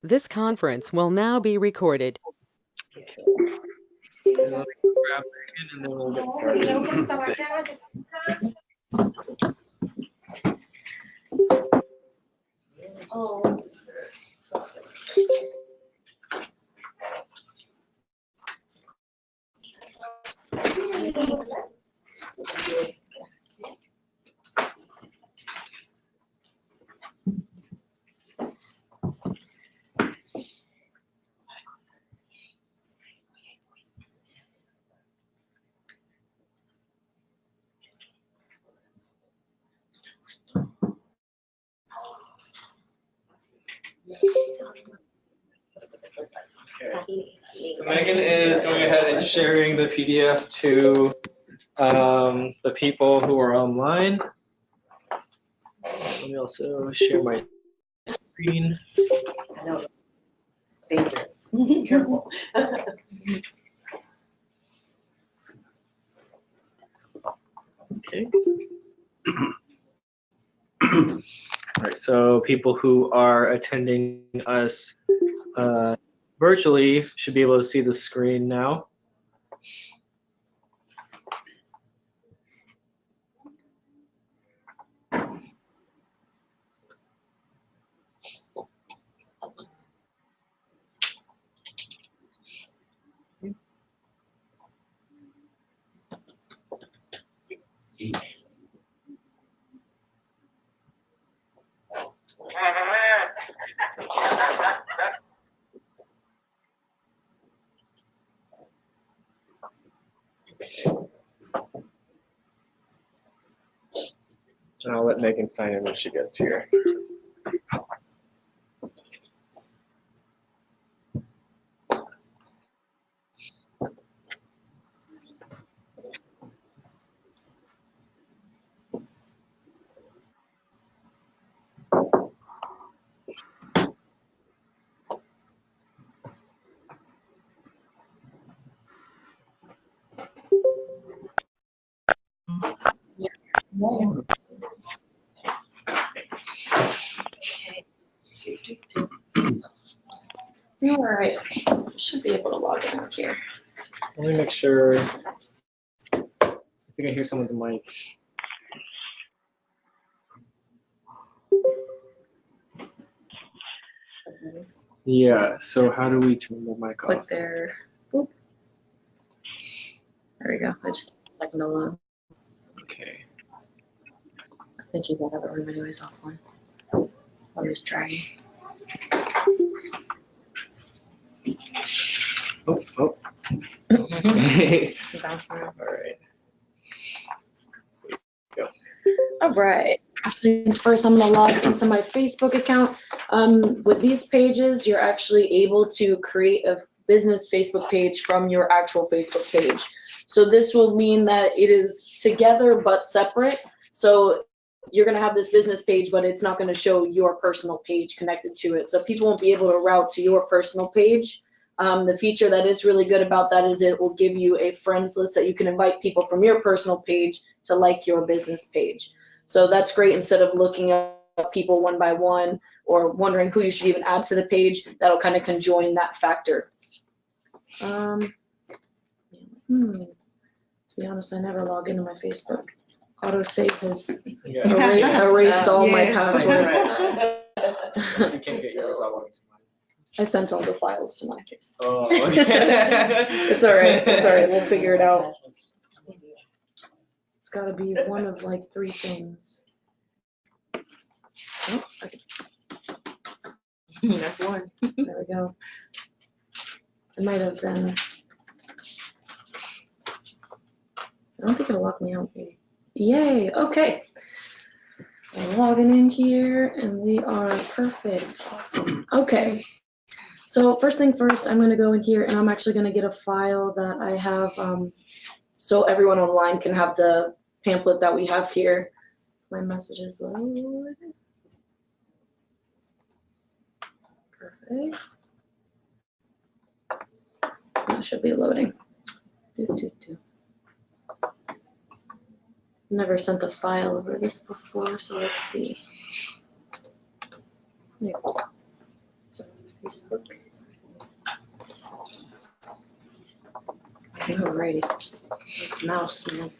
This conference will now be recorded. Okay. Let me grab Megan and then we'll get started. Okay. So Megan is going ahead and sharing the PDF to the people who are online. Let me also share my screen. I know. Dangerous. Careful. Okay. All right, so people who are attending us virtually should be able to see the screen now. And I'll let Megan sign in when she gets here. All right, should be able to log in here. Let me make sure. I think I hear someone's mic. Yeah, so how do we turn the mic Click off? there. Boop. There we go. I just like no load. Okay. I think he's out of the room anyways offline. I'll just try. Oh. Bouncing around. All right. Go. All right. First things first, I'm going to log into my Facebook account. With these pages, you're actually able to create a business Facebook page from your actual Facebook page. So this will mean that it is together but separate. So you're going to have this business page, but it's not going to show your personal page connected to it. So people won't be able to route to your personal page. The feature that is really good about that is it will give you a friends list that you can invite people from your personal page to like your business page. So that's great instead of looking at people one by one or wondering who you should even add to the page. That'll kind of conjoin that factor. To be honest, I never log into my Facebook. Autosave has erased all my passwords. You can't get yours all into mine. I sent all the files to my case. Oh, okay. It's all right. It's all right. We'll figure it out. It's got to be one of like 3 things. Oh, okay. That's one. There we go. It might have been. I don't think it'll lock me out. Maybe. Yay. Okay. I'm logging in here, and we are perfect. Awesome. Okay. So first thing first, I'm going to go in here, and I'm actually going to get a file that I have so everyone online can have the pamphlet that we have here. My messages load. Perfect. That should be loading. Never sent a file over this before, so let's see. So Facebook. Alrighty. This mouse, man.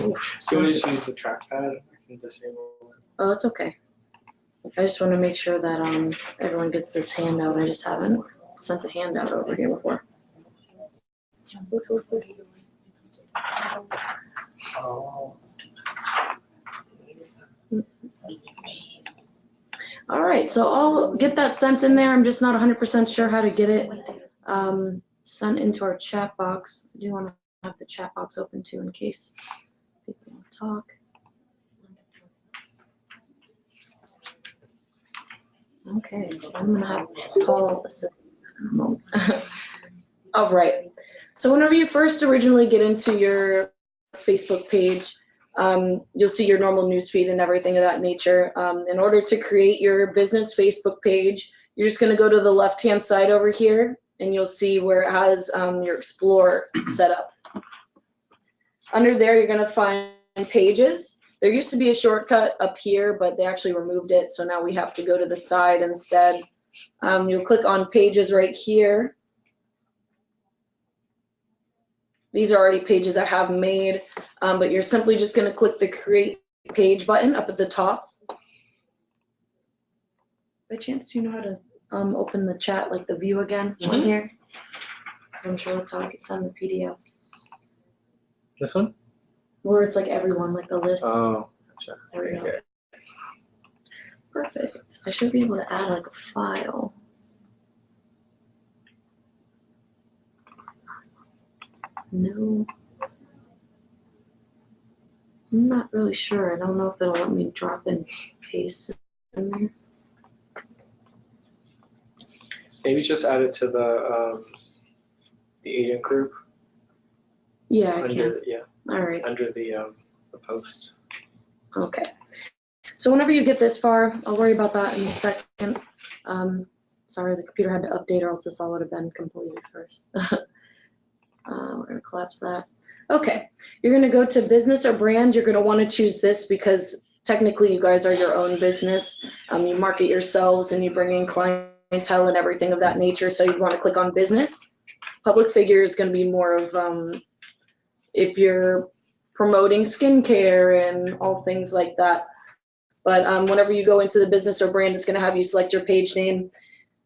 Ooh, So we just use the trackpad. I can disable it. Oh, it's okay. I just want to make sure that everyone gets this handout. I just haven't sent the handout over here before. Oh. All right, so I'll get that sent in there. I'm just not 100% sure how to get it sent into our chat box. I do want to have the chat box open too in case people want to talk. Okay, I'm gonna have Paul assist in a moment. All right, so whenever you first originally get into your Facebook page, you'll see your normal newsfeed and everything of that nature. In order to create your business Facebook page, you're just gonna go to the left-hand side over here, and you'll see where it has your Explorer set up. Under there, you're gonna find pages. There used to be a shortcut up here, but they actually removed it, so now we have to go to the side instead. You'll click on pages right here. These are already pages I have made, but you're simply just going to click the create page button up at the top. By chance, do you know how to open the chat, like the view again on here? Because I'm sure that's how I could send the PDF. This one? Where it's like everyone, like the list. Oh, gotcha. There we go. Perfect. I should be able to add like a file. No. I'm not really sure. I don't know if it'll let me drop and paste in there. Maybe just add it to the agent group. Yeah, I can. Yeah. All right. Under the post. Okay. So whenever you get this far, I'll worry about that in a second. Sorry, the computer had to update, or else this all would have been completed first. We're going to collapse that. Okay. You're going to go to business or brand. You're going to want to choose this because technically you guys are your own business. You market yourselves and you bring in clientele and everything of that nature. So you want to click on business. Public figure is going to be more of if you're promoting skincare and all things like that. But whenever you go into the business or brand, it's going to have you select your page name.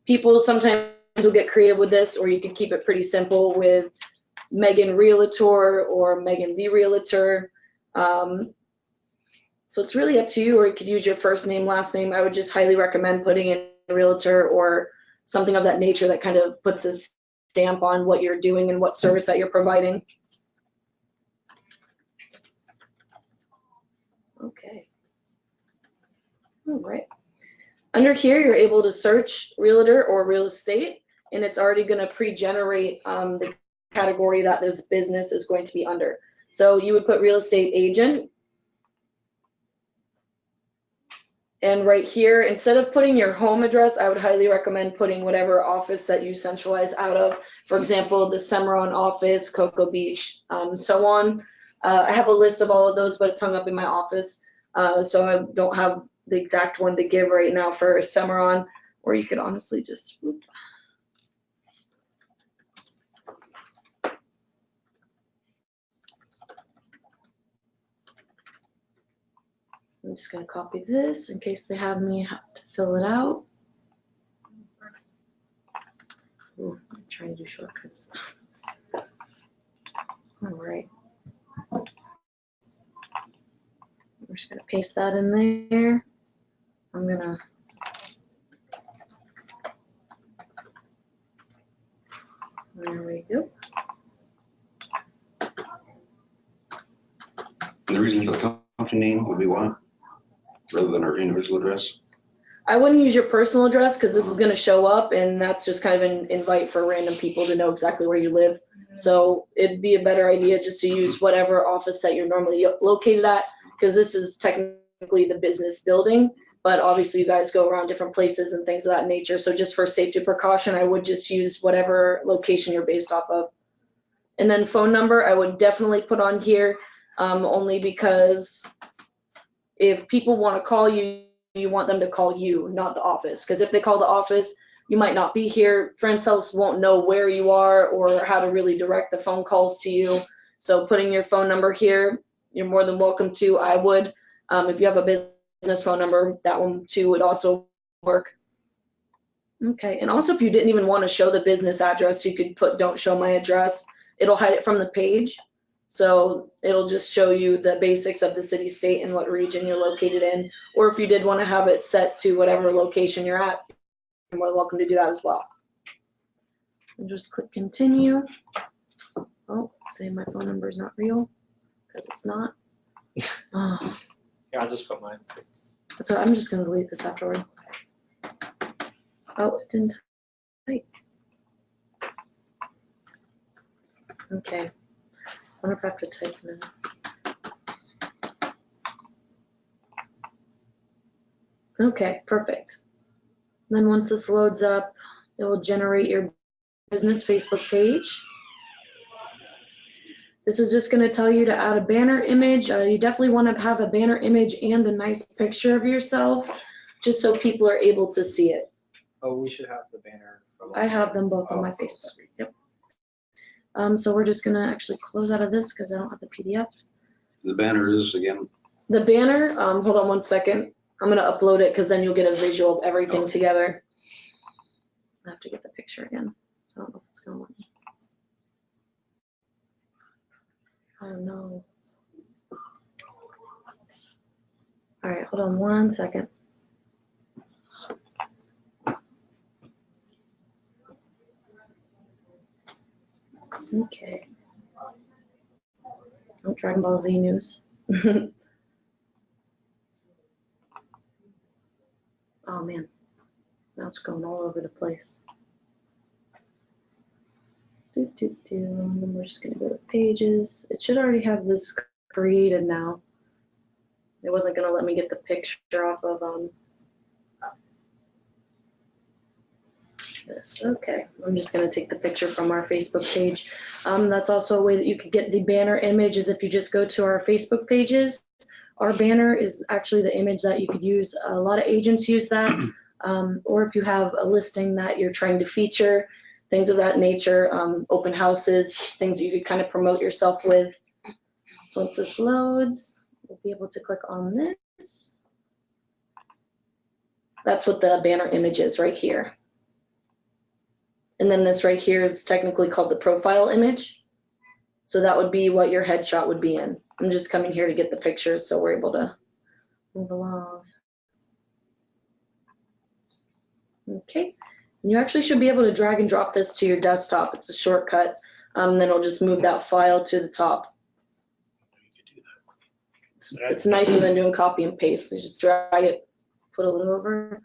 People sometimes will get creative with this, or you can keep it pretty simple with Megan Realtor or Megan the Realtor. So it's really up to you, or you could use your first name, last name. I would just highly recommend putting in Realtor or something of that nature that kind of puts a stamp on what you're doing and what service that you're providing. Okay. All right. Under here, you're able to search realtor or real estate, and it's already going to pre-generate the category that this business is going to be under. So you would put real estate agent. And right here, instead of putting your home address, I would highly recommend putting whatever office that you centralize out of. For example, the Cimarron office, Cocoa Beach, so on. I have a list of all of those, but it's hung up in my office. So I don't have the exact one to give right now for Cimarron, or you could honestly just, whoop. I'm just going to copy this in case they have me have to fill it out. Ooh, I'm trying to do shortcuts. All right. We're just going to paste that in there. I'm going to there we go. The reason for the company name would be what? Rather than our individual address? I wouldn't use your personal address because this is going to show up, and that's just kind of an invite for random people to know exactly where you live. So it'd be a better idea just to use whatever office that you're normally located at, because this is technically the business building, but obviously you guys go around different places and things of that nature. So just for safety precaution, I would just use whatever location you're based off of. And then phone number, I would definitely put on here, only because if people want to call you, you want them to call you, not the office. Because if they call the office, you might not be here. Friend cells won't know where you are or how to really direct the phone calls to you. So putting your phone number here, you're more than welcome to. I would. If you have a business phone number, that one too would also work. Okay, and also if you didn't even want to show the business address, you could put don't show my address. It'll hide it from the page. So it'll just show you the basics of the city, state, and what region you're located in. Or if you did want to have it set to whatever location you're at, you're more than welcome to do that as well. And just click continue. Oh, say my phone number is not real, because it's not. Oh, Yeah, I'll just put mine. that's all right. I'm just going to delete this afterward. Oh, it didn't type. Okay. I wonder if I have to type now. Okay, perfect. Then once this loads up, it will generate your business Facebook page. This is just going to tell you to add a banner image. You definitely want to have a banner image and a nice picture of yourself, just so people are able to see it. Oh, we should have the banner. I have them both on my Facebook. Sweet. Yep. So we're just going to actually close out of this because I don't have the PDF. The banner is, again, The banner, hold on one second. I'm going to upload it because then you'll get a visual of everything together. I have to get the picture again. I don't know if it's going to work. Oh no. All right, hold on one second. Okay. Oh, Dragon Ball Z news. Oh man, now it's going all over the place. Then we're just gonna go to pages. It should already have this created now. It wasn't gonna let me get the picture off of this. Okay, I'm just gonna take the picture from our Facebook page. That's also a way that you could get the banner image is if you just go to our Facebook pages. Our banner is actually the image that you could use. A lot of agents use that, or if you have a listing that you're trying to feature, things of that nature, open houses, things that you could kind of promote yourself with. So once this loads, we'll be able to click on this. That's what the banner image is right here. And then this right here is technically called the profile image. So that would be what your headshot would be in. I'm just coming here to get the pictures so we're able to move along. Okay, and you actually should be able to drag and drop this to your desktop. It's a shortcut. Then it'll just move that file to the top. It's nicer than doing copy and paste. You just drag it, put it over.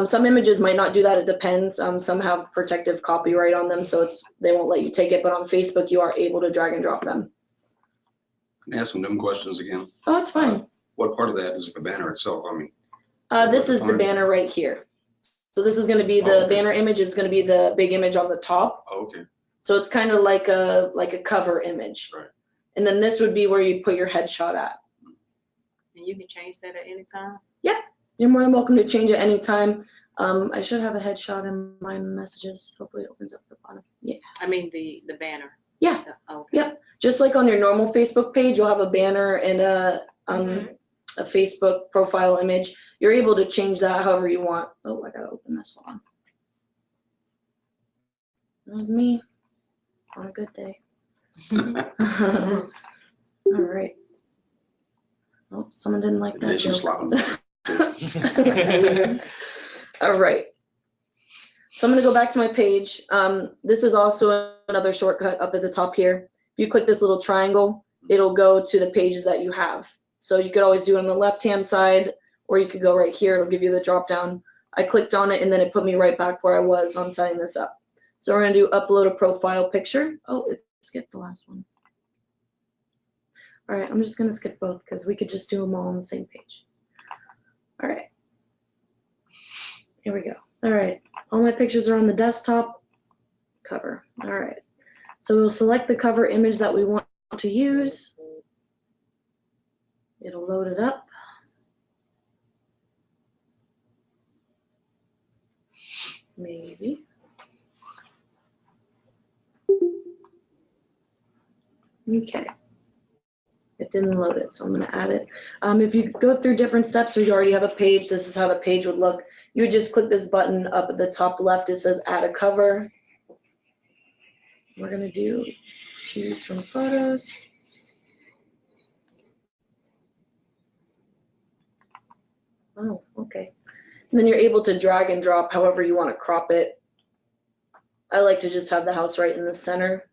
Some images might not do that. It depends. Some have protective copyright on them, so they won't let you take it. But on Facebook, you are able to drag and drop them. can I ask some dumb questions again? Oh, it's fine. What part of that is the banner itself? I mean, This is the banner right here. So this is going to be the banner image is going to be the big image on the top. oh, okay. So it's kind of like a cover image. Right. And then this would be where you put your headshot at. And you can change that at any time? Yeah, you're more than welcome to change at any time. I should have a headshot in my messages. Hopefully it opens up the bottom. Yeah. I mean the banner. Yeah. Okay. Yep. Just like on your normal Facebook page, you'll have a banner and a Facebook profile image. You're able to change that however you want. Oh, I gotta open this one. That was me on a good day. All right. Oh, someone didn't like that Jason joke. slapping. All right. So I'm going to go back to my page. This is also another shortcut up at the top here. If you click this little triangle, it'll go to the pages that you have. So you could always do it on the left-hand side, or you could go right here. It'll give you the drop-down. I clicked on it, and then it put me right back where I was on setting this up. So we're going to do upload a profile picture. Oh, it skipped the last one. All right, I'm just going to skip both because we could just do them all on the same page. All right. Here we go. All right, all my pictures are on the desktop cover. All right, so we'll select the cover image that we want to use. It'll load it up. Maybe. Okay. It didn't load it, so I'm gonna add it. If you go through different steps or you already have a page, this is how the page would look. You would just click this button up at the top left. It says add a cover. We're gonna do choose from photos. Oh, okay. And then you're able to drag and drop however you want to crop it. I like to just have the house right in the center.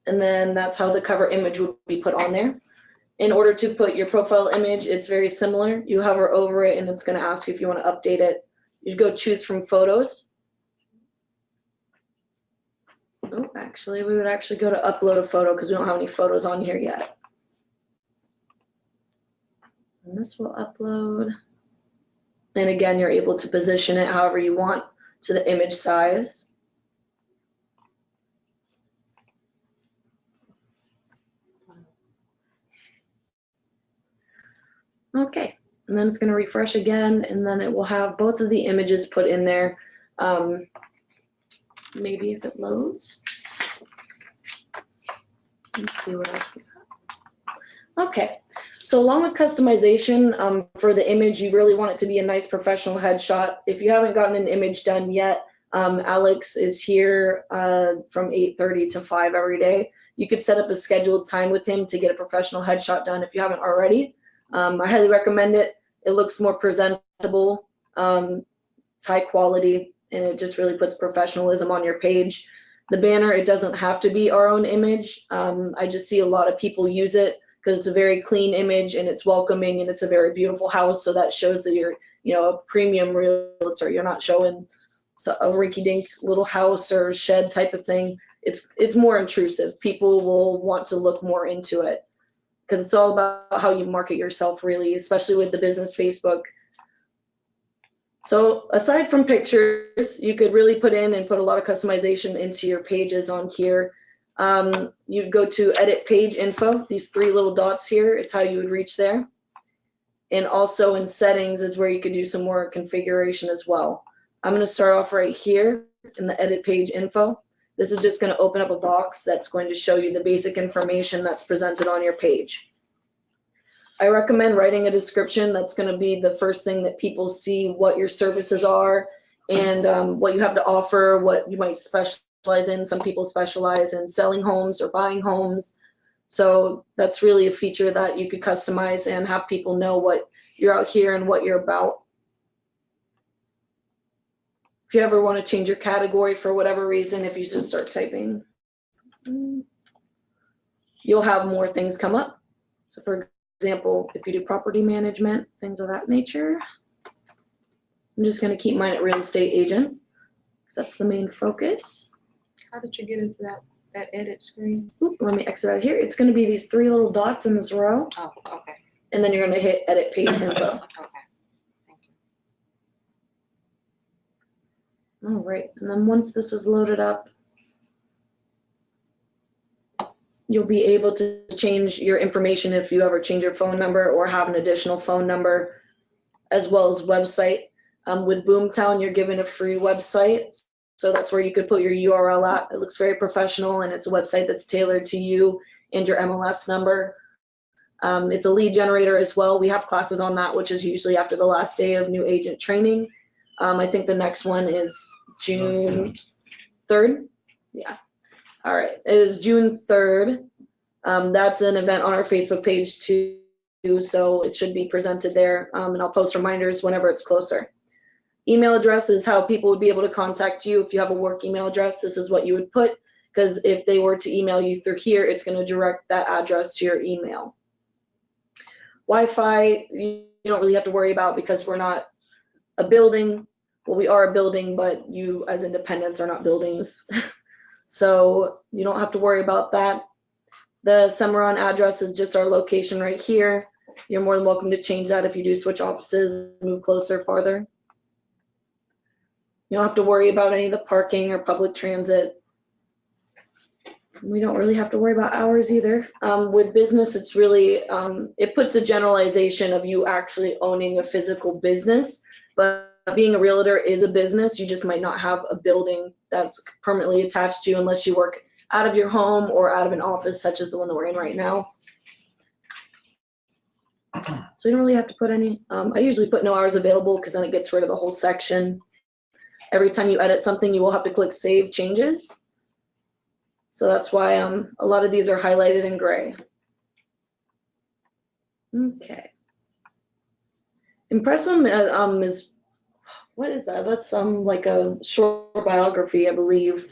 And then that's how the cover image would be put on there. In order to put your profile image, it's very similar. You hover over it and it's going to ask you if you want to update it. You go choose from photos. Oh, actually, we would actually go to upload a photo because we don't have any photos on here yet. And this will upload. And again, you're able to position it however you want to the image size. Okay, and then it's going to refresh again, and then it will have both of the images put in there. Maybe if it loads. Let's see what else we got. Okay, so along with customization for the image, you really want it to be a nice professional headshot. If you haven't gotten an image done yet, Alex is here from 8:30 to 5 every day. You could set up a scheduled time with him to get a professional headshot done if you haven't already. I highly recommend it. It looks more presentable, it's high quality, and it just really puts professionalism on your page. The banner, it doesn't have to be our own image. I just see a lot of people use it because it's a very clean image and it's welcoming and it's a very beautiful house. So that shows that you're, a premium realtor. You're not showing a rinky-dink little house or shed type of thing. It's more intrusive. People will want to look more into it, because it's all about how you market yourself, really, especially with the business Facebook. So aside from pictures, you could really put in and put a lot of customization into your pages on here. You'd go to edit page info, these three little dots here is how you would reach there. And also in settings is where you could do some more configuration as well. I'm going to start off right here in the edit page info. This is just going to open up a box that's going to show you the basic information that's presented on your page. I recommend writing a description. That's going to be the first thing that people see, what your services are and what you have to offer, what you might specialize in. Some people specialize in selling homes or buying homes. So that's really a feature that you could customize and have people know what you're out here and what you're about. If you ever want to change your category for whatever reason, if you just start typing, you'll have more things come up. So for example, if you do property management, things of that nature, I'm just going to keep mine at real estate agent because that's the main focus. How did you get into that edit screen? Oop, let me exit out here. It's going to be these three little dots in this row. Oh, okay. And then you're going to hit edit page info. Okay. Thank you. All right, and then once this is loaded up, you'll be able to change your information if you ever change your phone number or have an additional phone number, as well as website. With Boomtown, you're given a free website, so that's where you could put your URL at. It looks very professional, and it's a website that's tailored to you and your MLS number. It's a lead generator as well. We have classes on that, which is usually after the last day of new agent training. I think the next one is June 3rd. Yeah. All right, it is June 3rd. That's an event on our Facebook page too, so it should be presented there, and I'll post reminders whenever it's closer. Email address is how people would be able to contact you. If you have a work email address, this is what you would put, because if they were to email you through here, it's going to direct that address to your email. Wi-Fi, you don't really have to worry about because we're not a building. Well, we are a building, but you as independents are not buildings. So you don't have to worry about that. The Cimarron address is just our location right here. You're more than welcome to change that if you do switch offices, move closer, farther. You don't have to worry about any of the parking or public transit. We don't really have to worry about hours either. With business, it's really, it puts a generalization of you actually owning a physical business, but being a realtor is a business. You just might not have a building that's permanently attached to you unless you work out of your home or out of an office such as the one that we're in right now. So you don't really have to put any, I usually put no hours available because then it gets rid of the whole section. Every time you edit something, you will have to click Save Changes. So that's why a lot of these are highlighted in gray. Okay. Impressum is, what is that? That's like a short biography, I believe.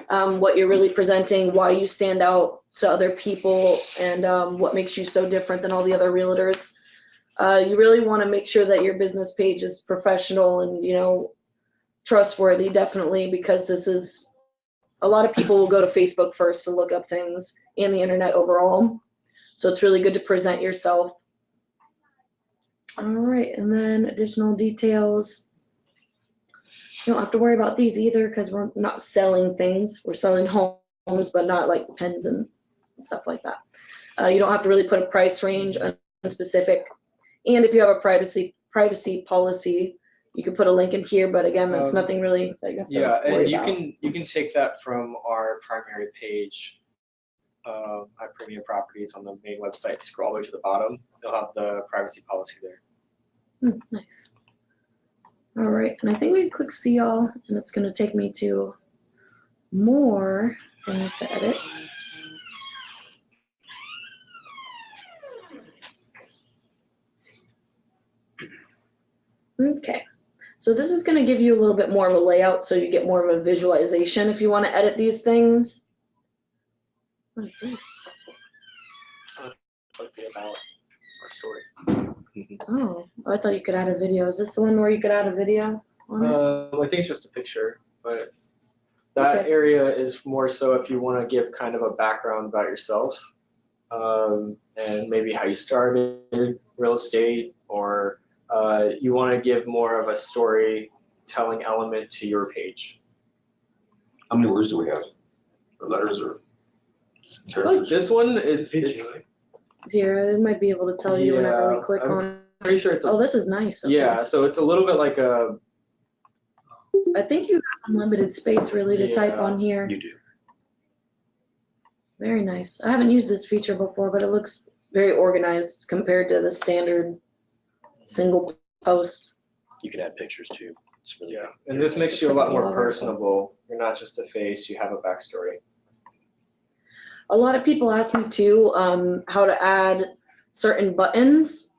What you're really presenting, why you stand out to other people, and what makes you so different than all the other realtors. You really want to make sure that your business page is professional and, you know, trustworthy, definitely, because this is, a lot of people will go to Facebook first to look up things and the internet overall. So it's really good to present yourself. All right, and then additional details. You don't have to worry about these either because we're not selling things. We're selling homes, but not like pens and stuff like that. You don't have to really put a price range on specific. And if you have a privacy policy, you can put a link in here, but again, that's nothing really that you have to worry about. And you can take that from our primary page, my premium properties on the main website. Scroll all the way to the bottom. They'll have the privacy policy there. Nice. All right, and I think we click see all, and it's going to take me to more things to edit. Okay, so this is going to give you a little bit more of a layout so you get more of a visualization if you want to edit these things. What is this? Like the about our story. Oh, I thought you could add a video. Is this the one where you could add a video on it? I think it's just a picture, but that area is more so if you want to give kind of a background about yourself, and maybe how you started real estate, or you want to give more of a storytelling element to your page. How many words do we have? Or letters or characters? This one, it's Here, it might be able to tell you whenever we click I'm on. pretty sure it's Oh, this is nice. Okay. Yeah, so it's a little bit like a. I think you have unlimited space really to type on here. You do. Very nice. I haven't used this feature before, but it looks very organized compared to the standard single post. You can add pictures too. It's really And this makes you a lot more personable. You're not just a face, you have a backstory. A lot of people ask me too how to add certain buttons.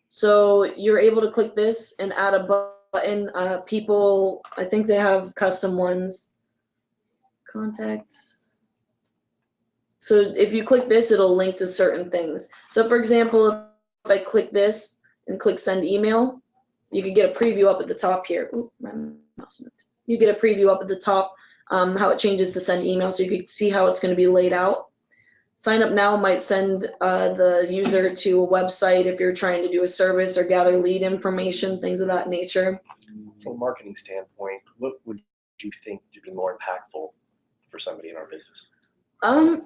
So you're able to click this and add a button. People, I think they have custom ones. Contacts. So if you click this, it'll link to certain things. So for example, if I click this and click send email, you can get a preview up at the top here. Ooh, my mouse moved. You get a preview up at the top, how it changes to send email, so you can see how it's going to be laid out. Sign up now might send the user to a website if you're trying to do a service or gather lead information, things of that nature. From a marketing standpoint, what would you think would be more impactful for somebody in our business? Call now.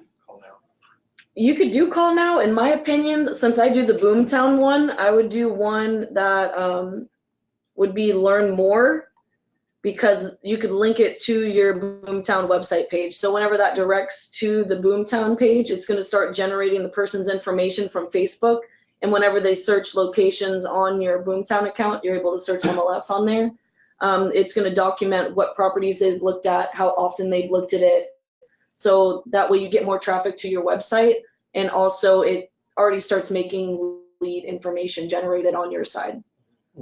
You could do call now. In my opinion, since I do the Boomtown one, I would do one that would be learn more, because you could link it to your Boomtown website page. So whenever that directs to the Boomtown page, it's going to start generating the person's information from Facebook. And whenever they search locations on your Boomtown account, you're able to search MLS on there. It's going to document what properties they've looked at, how often they've looked at it. So that way you get more traffic to your website, and also it already starts making lead information generated on your side.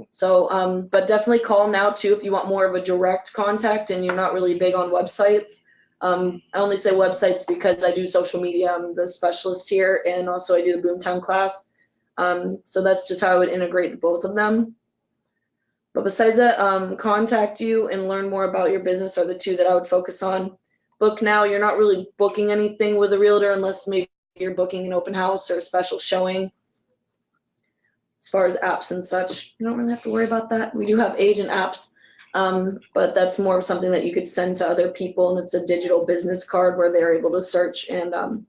So, but definitely call now too if you want more of a direct contact and you're not really big on websites. I only say websites because I do social media. I'm the specialist here, and also I do the Boomtown class. So that's just how I would integrate both of them. But besides that, contact you and learn more about your business are the two that I would focus on. Book now, you're not really booking anything with a realtor unless maybe you're booking an open house or a special showing. As far as apps and such, you don't really have to worry about that. We do have agent apps But that's more of something that you could send to other people, and it's a digital business card where they're able to search and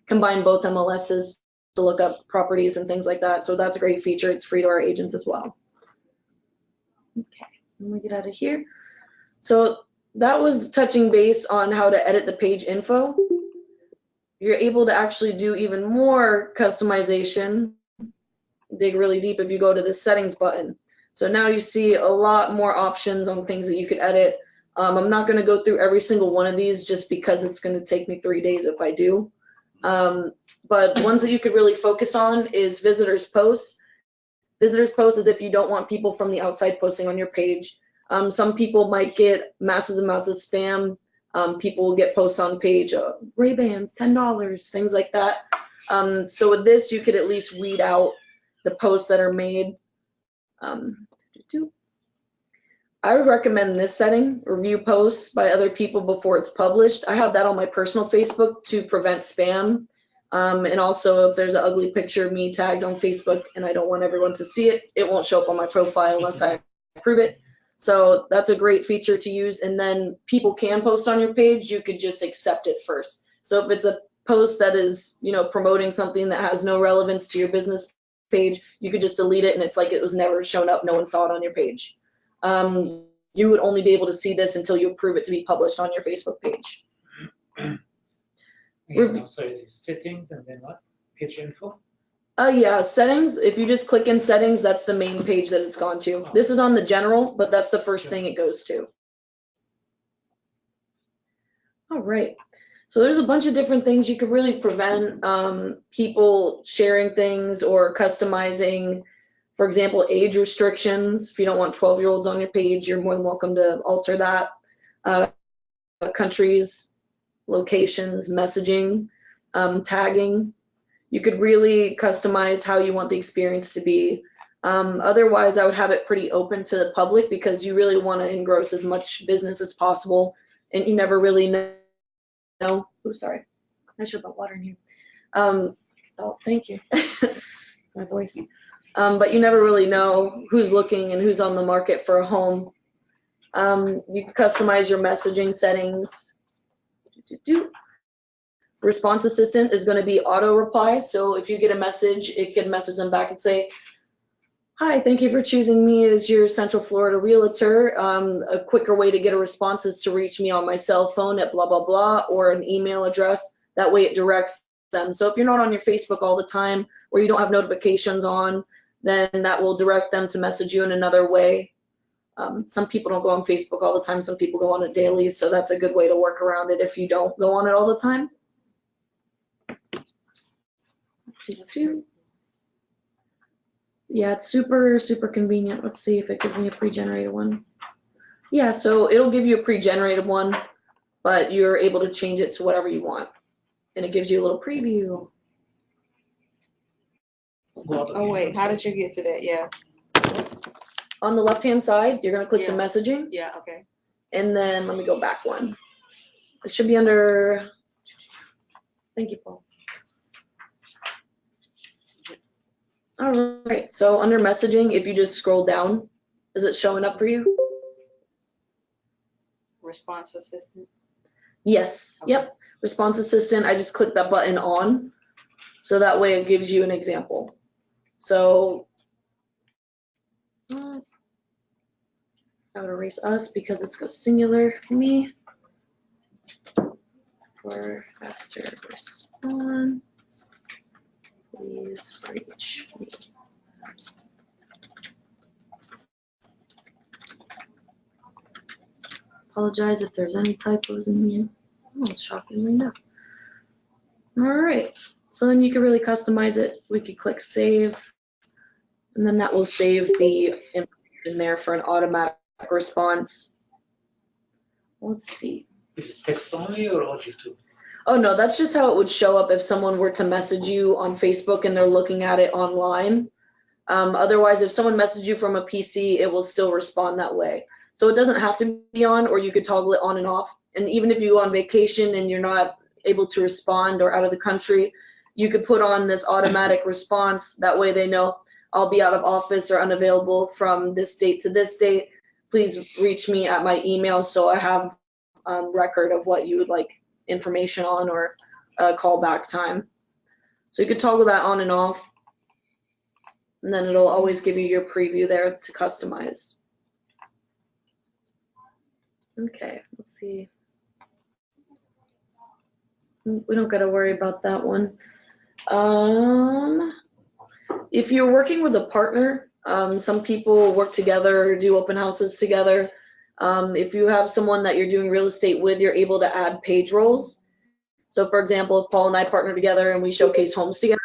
combine both MLSs to look up properties and things like that. So that's a great feature. It's free to our agents as well. Okay, let me get out of here. So that was touching base on how to edit the page info. You're able to actually do even more customization, dig really deep if you go to the settings button. So now you see a lot more options on things that you could edit. I'm not going to go through every single one of these just because it's going to take me 3 days if I do. But ones that you could really focus on is visitors posts. Visitors posts is if you don't want people from the outside posting on your page. Some people might get massive amounts of spam. People will get posts on page, Ray-Bans, $10, things like that. So with this, you could at least weed out the posts that are made. I would recommend this setting, review posts by other people before it's published. I have that on my personal Facebook to prevent spam. And also if there's an ugly picture of me tagged on Facebook and I don't want everyone to see it, it won't show up on my profile unless I approve it. So that's a great feature to use. And then people can post on your page, you could just accept it first. So if it's a post that is, promoting something that has no relevance to your business page, you could just delete it and it's like it was never shown up, no one saw it on your page. You would only be able to see this until you approve it to be published on your Facebook page. Sorry, the settings and then what? Page info? Yeah, settings. If you just click in settings, that's the main page that it's gone to. This is on the general, but that's the first thing it goes to. All right. So there's a bunch of different things you could really prevent people sharing things or customizing. For example, age restrictions. If you don't want 12-year-olds on your page, you're more than welcome to alter that. Countries, locations, messaging, tagging. You could really customize how you want the experience to be. Otherwise, I would have it pretty open to the public because you really want to engross as much business as possible, and you never really know. Oh, sorry. I should put water in here. Oh, thank you. My voice. But you never really know who's looking and who's on the market for a home. You can customize your messaging settings. Response assistant is going to be auto reply. So if you get a message, it can message them back and say, "Hi, thank you for choosing me as your Central Florida realtor. A quicker way to get a response is to reach me on my cell phone at blah, blah, blah, or an email address." That way it directs them. So if you're not on your Facebook all the time or you don't have notifications on, then that will direct them to message you in another way. Some people don't go on Facebook all the time. Some people go on it daily. So that's a good way to work around it if you don't go on it all the time. Yeah, it's super, super convenient. Let's see if it gives me a pre-generated one. Yeah, so it'll give you a pre-generated one, but you're able to change it to whatever you want. And it gives you a little preview. Oh wait, how did you get to that? Yeah. On the left-hand side, you're gonna click Yeah. the messaging, Yeah, okay. and then let me go back one. It should be under, thank you, Paul. All right, so under messaging, if you just scroll down, is it showing up for you? Response assistant. Yes, Okay. Yep. Response assistant, I just click that button on, so that way it gives you an example. So, I would erase us because it's got singular for me. For faster response, please reach me. Apologize if there's any typos in here. Oh, shockingly no. All right, so then you can really customize it. We could click save, and then that will save the information there for an automatic response. Let's see. Is it text only or audio too? Oh no, that's just how it would show up if someone were to message you on Facebook and they're looking at it online. Otherwise, if someone messaged you from a PC, it will still respond that way. So it doesn't have to be on, or you could toggle it on and off. And even if you go on vacation and you're not able to respond or out of the country, you could put on this automatic response. That way they know I'll be out of office or unavailable from this date to this date. please reach me at my email so I have record of what you would like information on or callback time. So you could toggle that on and off, and then it'll always give you your preview there to customize. Okay, let's see. We don't got to worry about that one. If you're working with a partner, some people work together, do open houses together. If you have someone that you're doing real estate with, you're able to add page roles. So for example, if Paul and I partner together and we showcase homes together,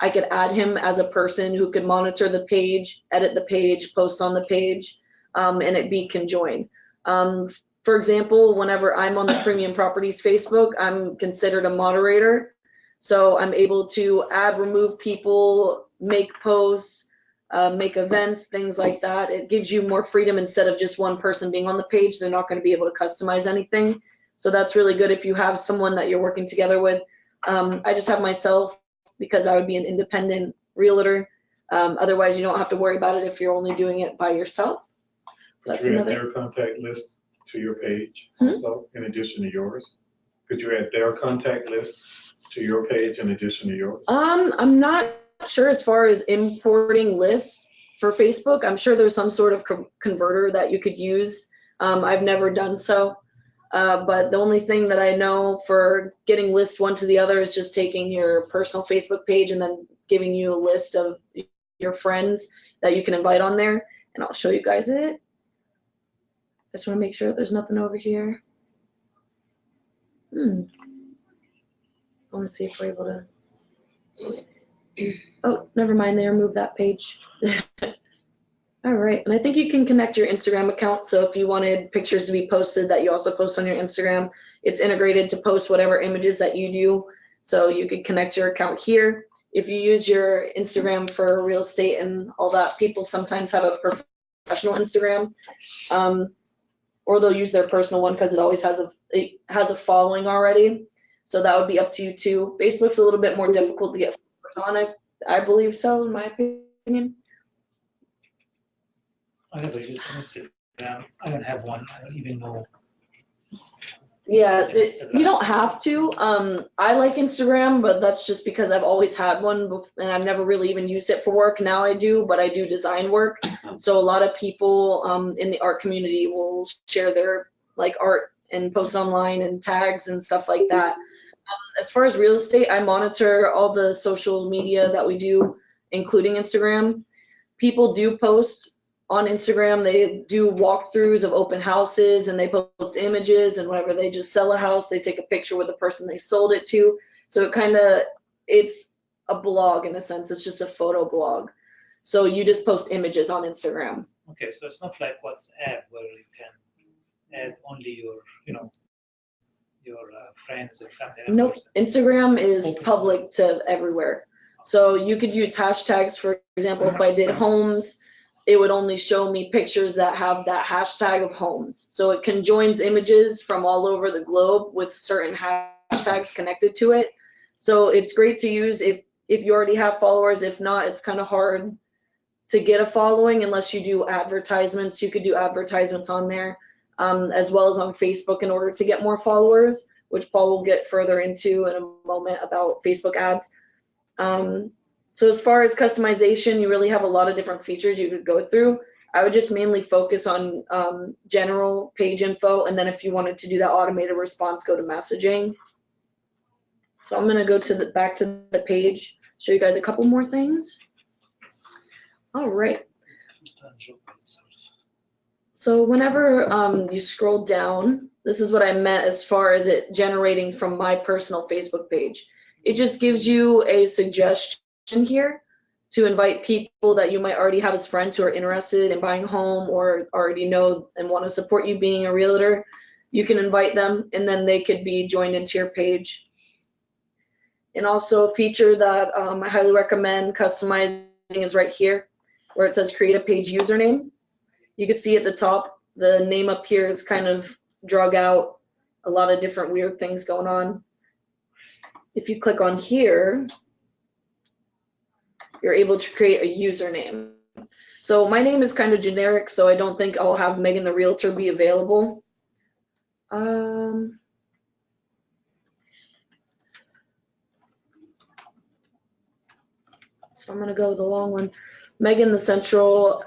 I could add him as a person who could monitor the page, edit the page, post on the page, and it be conjoined. For example, whenever I'm on the Premium Properties Facebook, I'm considered a moderator. So I'm able to add, remove people, make posts, make events, things like that. It gives you more freedom instead of just one person being on the page. They're not going to be able to customize anything. So that's really good if you have someone that you're working together with. I just have myself because I would be an independent realtor. Otherwise, you don't have to worry about it if you're only doing it by yourself. Could you add their contact list to your page also, in addition to yours? Could you add their contact list to your page in addition to yours? I'm not sure as far as importing lists for Facebook. I'm sure there's some sort of converter that you could use. I've never done so. But the only thing that I know for getting lists one to the other is just taking your personal Facebook page and then giving you a list of your friends that you can invite on there. And I'll show you guys it. Just want to make sure there's nothing over here. I want to see if we're able to. Oh, never mind. They removed that page. All right, and I think you can connect your Instagram account. So if you wanted pictures to be posted that you also post on your Instagram, it's integrated to post whatever images that you do. So you could connect your account here. If you use your Instagram for real estate and all that, people sometimes have a professional Instagram, or they'll use their personal one because it has a following already. So that would be up to you too. Facebook's a little bit more difficult to get followers on it. I believe so, in my opinion. I never use Instagram. I don't have one. I don't even know. Yeah, you don't have to. I like Instagram, but that's just because I've always had one, and I've never really even used it for work. Now I do, but I do design work. So a lot of people in the art community will share their like art and post online and tags and stuff like that. As far as real estate, I monitor all the social media that we do, including Instagram. People do post on Instagram. They do walkthroughs of open houses and they post images, and whenever they just sell a house, they take a picture with the person they sold it to. So it's a blog in a sense. It's just a photo blog. So you just post images on Instagram. Okay, so it's not like WhatsApp where you can add only your friends or family members. Nope, Instagram is public to everywhere. So you could use hashtags. For example, if I did homes, it would only show me pictures that have that hashtag of homes. So it conjoins images from all over the globe with certain hashtags connected to it. So it's great to use if you already have followers. If not, it's kind of hard to get a following unless you do advertisements. You could do advertisements on there as well as on Facebook in order to get more followers, which Paul will get further into in a moment about Facebook ads. So as far as customization, you really have a lot of different features you could go through. I would just mainly focus on general page info, and then if you wanted to do that automated response, go to messaging. So I'm gonna go to back to the page, show you guys a couple more things. All right. So whenever you scroll down, this is what I meant as far as it generating from my personal Facebook page. It just gives you a suggestion here to invite people that you might already have as friends who are interested in buying a home or already know and want to support you being a realtor. You can invite them and then they could be joined into your page. And also a feature that I highly recommend customizing is right here where it says create a page username. You can see at the top, the name up here is kind of drug out, a lot of different weird things going on. If you click on here, you're able to create a username. So my name is kind of generic, so I don't think I'll have Megan the Realtor be available. So I'm gonna go with the long one. Megan the Central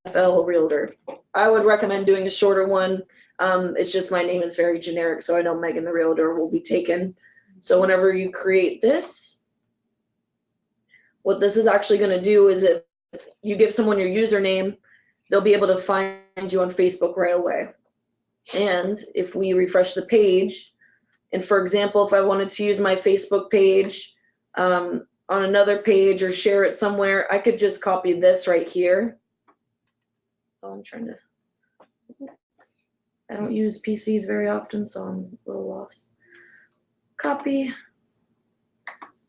FL Realtor. I would recommend doing a shorter one. It's just my name is very generic, so I know Megan the Realtor will be taken. So whenever you create this, what this is actually gonna do is if you give someone your username, they'll be able to find you on Facebook right away. And if we refresh the page, and for example, if I wanted to use my Facebook page on another page or share it somewhere, I could just copy this right here. Oh, I don't use PCs very often, so I'm a little lost. Copy.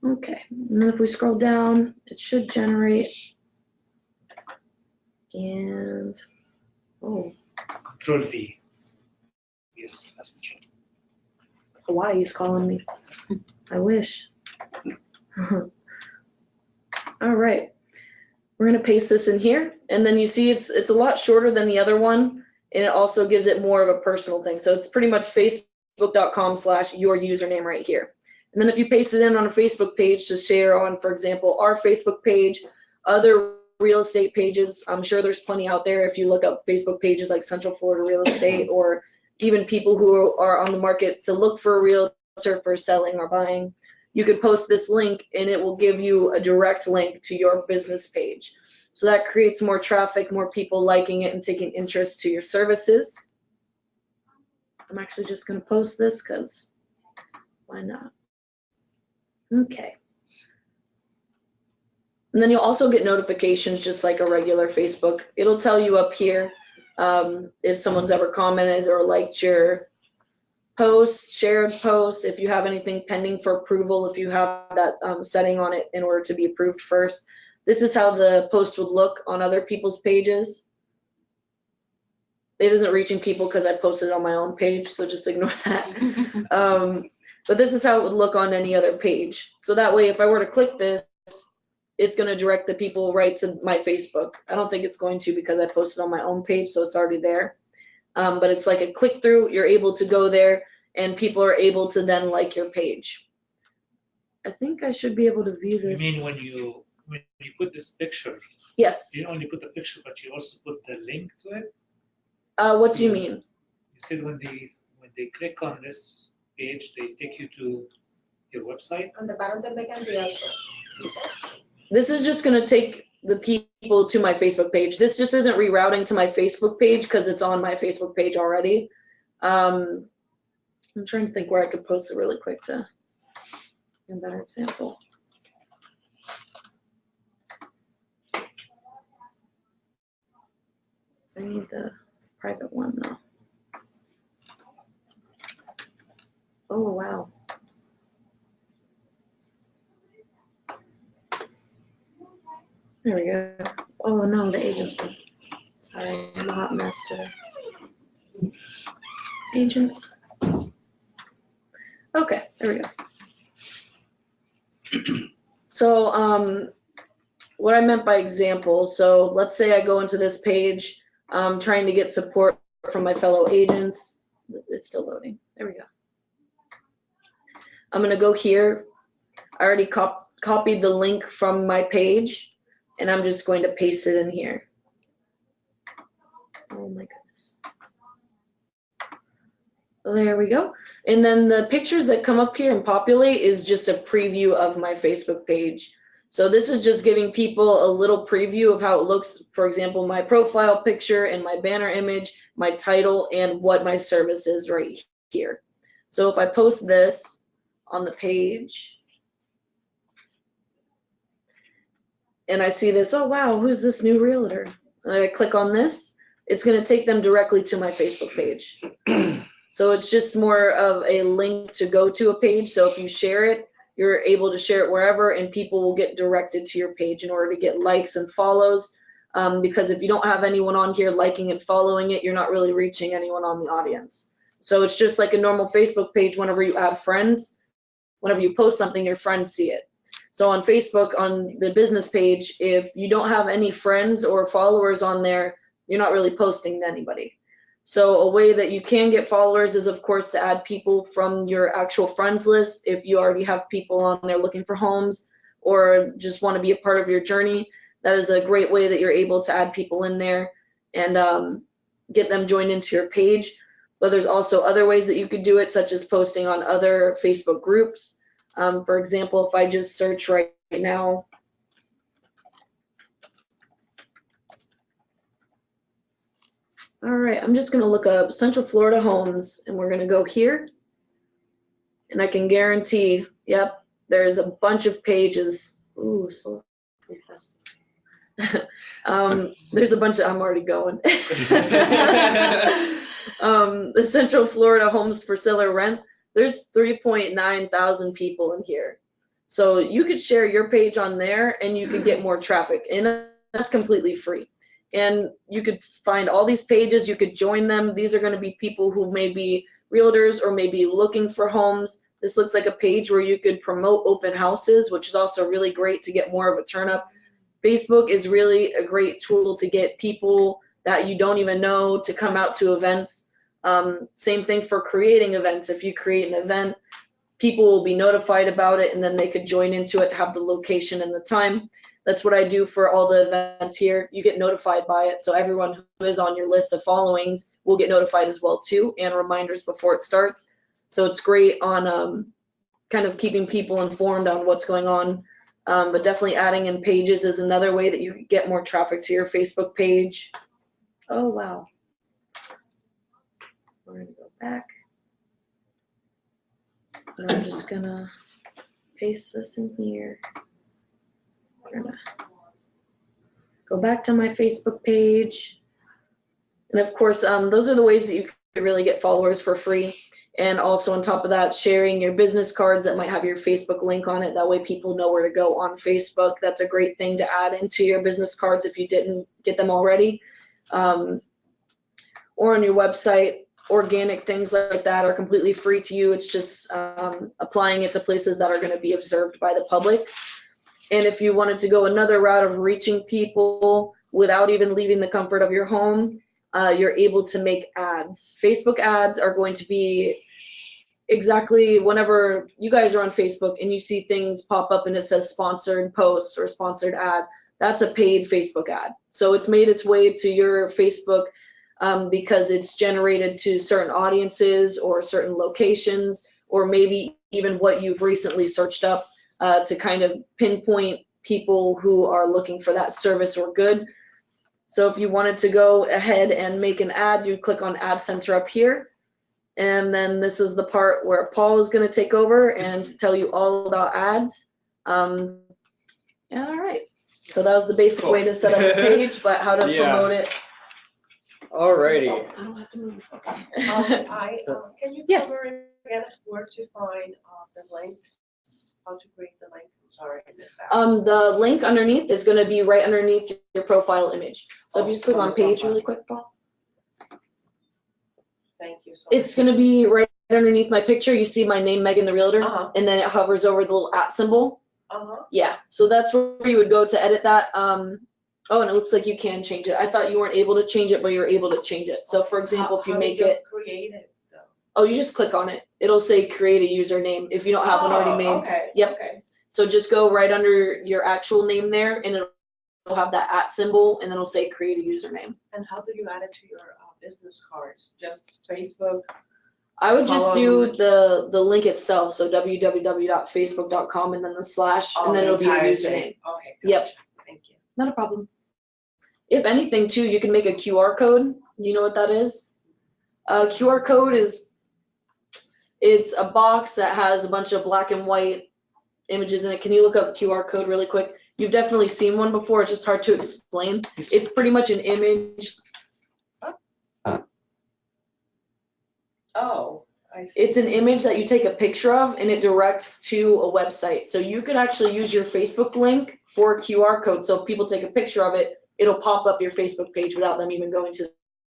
Okay, and then if we scroll down, it should generate. And, oh, Control V. Yes, that's true. Hawaii's calling me. I wish. All right, we're gonna paste this in here, and then you see it's a lot shorter than the other one, and it also gives it more of a personal thing. So it's pretty much facebook.com/your username right here. And then if you paste it in on a Facebook page to share on, for example, our Facebook page, other real estate pages, I'm sure there's plenty out there if you look up Facebook pages like Central Florida Real Estate, or even people who are on the market to look for a realtor for selling or buying. You could post this link and it will give you a direct link to your business page. So that creates more traffic, more people liking it and taking interest to your services. I'm actually just going to post this because why not? Okay. And then you'll also get notifications just like a regular Facebook. It'll tell you up here if someone's ever commented or liked your post, shared posts, if you have anything pending for approval, if you have that setting on it in order to be approved first. This is how the post would look on other people's pages. It isn't reaching people because I posted it on my own page, so just ignore that. But this is how it would look on any other page. So that way, if I were to click this, it's going to direct the people right to my Facebook. I don't think it's going to because I posted on my own page, so it's already there. But it's like a click through. You're able to go there, and people are able to then like your page. I think I should be able to view this. You mean when you put this picture? Yes. You only put the picture, but you also put the link to it? What do you mean? You said when they click on this page, they take you to your website? On the bottom de Megan Realtor. This is just going to take the people to my Facebook page. This just isn't rerouting to my Facebook page because it's on my Facebook page already. I'm trying to think where I could post it really quick to get a better example. I need the private one though. Oh, wow. There we go. Oh no, the agents one. Sorry, I'm a hot mess today. Agents. Okay, there we go. So what I meant by example, so let's say I go into this page trying to get support from my fellow agents. It's still loading. There we go. I'm going to go here. I already copied the link from my page, and I'm just going to paste it in here. Oh my goodness. There we go. And then the pictures that come up here and populate is just a preview of my Facebook page. So this is just giving people a little preview of how it looks. For example, my profile picture and my banner image, my title, and what my service is right here. So if I post this on the page, and I see this, oh wow, who's this new realtor? And I click on this, it's going to take them directly to my Facebook page. So it's just more of a link to go to a page. So if you share it, you're able to share it wherever, and people will get directed to your page in order to get likes and follows. Because if you don't have anyone on here liking and following it, you're not really reaching anyone on the audience. So it's just like a normal Facebook page. Whenever you add friends, whenever you post something, your friends see it. So on Facebook, on the business page, if you don't have any friends or followers on there, you're not really posting to anybody. So a way that you can get followers is, of course, to add people from your actual friends list. If you already have people on there looking for homes or just want to be a part of your journey, that is a great way that you're able to add people in there and get them joined into your page. But there's also other ways that you could do it, such as posting on other Facebook groups. For example, if I just search right now, all right, I'm just going to look up Central Florida homes, and we're going to go here, and I can guarantee, yep, there's a bunch of pages. Ooh, so fast. There's a bunch of, I'm already going. The Central Florida homes for sale or rent, there's 3.9 thousand people in here. So you could share your page on there and you could get more traffic, and that's completely free. And you could find all these pages, you could join them. These are going to be people who may be realtors or maybe looking for homes. This looks like a page where you could promote open houses, which is also really great to get more of a turn up. Facebook is really a great tool to get people that you don't even know to come out to events. Same thing for creating events. If you create an event, people will be notified about it, and then they could join into it, have the location and the time. That's what I do for all the events here. You get notified by it, so everyone who is on your list of followings will get notified as well too, and reminders before it starts. So it's great on kind of keeping people informed on what's going on. But definitely adding in pages is another way that you can get more traffic to your Facebook page. Oh, wow. We're going to go back. And I'm just going to paste this in here. We're going to go back to my Facebook page. And of course, those are the ways that you can really get followers for free. And also on top of that, sharing your business cards that might have your Facebook link on it. That way people know where to go on Facebook. That's a great thing to add into your business cards if you didn't get them already. Or on your website. Organic things like that are completely free to you. It's just applying it to places that are going to be observed by the public. And if you wanted to go another route of reaching people without even leaving the comfort of your home, you're able to make ads. Facebook ads are going to be exactly whenever you guys are on Facebook and you see things pop up and it says sponsored post or sponsored ad, that's a paid Facebook ad. So it's made its way to your Facebook because it's generated to certain audiences or certain locations, or maybe even what you've recently searched up to kind of pinpoint people who are looking for that service or good. So if you wanted to go ahead and make an ad, you click on Ad Center up here. And then this is the part where Paul is going to take over and tell you all about ads. All right. So that was the basic way to set up a page, but how to promote it. Alrighty. Oh, I don't have to move. Okay. Can you Yes. cover again where to find the link? How to create the link? I'm sorry, I missed that. The link underneath is going to be right underneath your profile image. So if you just click on page really quick, Paul. Thank you so much. It's going to be right underneath my picture. You see my name, Megan the Realtor, Uh-huh. and then it hovers over the little @ symbol. Uh-huh. Yeah, so that's where you would go to edit that. Oh, and it looks like you can change it. I thought you weren't able to change it, but you're able to change it. So for example, if you make it, Create it though. oh, you just click on it. It'll say create a username if you don't have one already made. Okay. Yep. Okay. So just go right under your actual name there, and it'll have that @ symbol, and then it'll say create a username. And how do you add it to your business cards? Just Facebook? I would just do Follow- the link itself, so www.facebook.com and then the slash, and then the it'll be your entire username. thing. Okay. Yep. Gotcha. Thank you. Not a problem. If anything, too, you can make a QR code. You know what that is? A QR code it's a box that has a bunch of black and white images in it. Can you look up QR code really quick? You've definitely seen one before. It's just hard to explain. It's pretty much an image. Oh, I see. It's an image that you take a picture of, and it directs to a website. So you could actually use your Facebook link for a QR code. So if people take a picture of it, it'll pop up your Facebook page without them even going to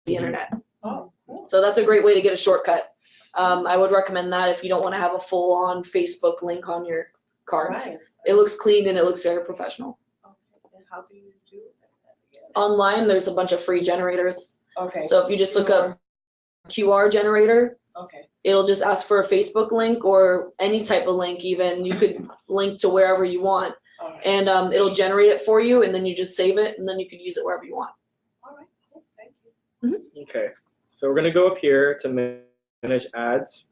the internet. Oh, cool. So that's a great way to get a shortcut. I would recommend that if you don't want to have a full-on Facebook link on your cards. Right. It looks clean and it looks very professional. Okay, and how do you do that? Online, there's a bunch of free generators. Okay. So if you just look up QR generator, Okay, it'll just ask for a Facebook link or any type of link even. You could link to wherever you want. all right, And it'll generate it for you, and then you just save it, and then you can use it wherever you want. all right, cool, thank you. Okay, so we're gonna go up here to manage ads.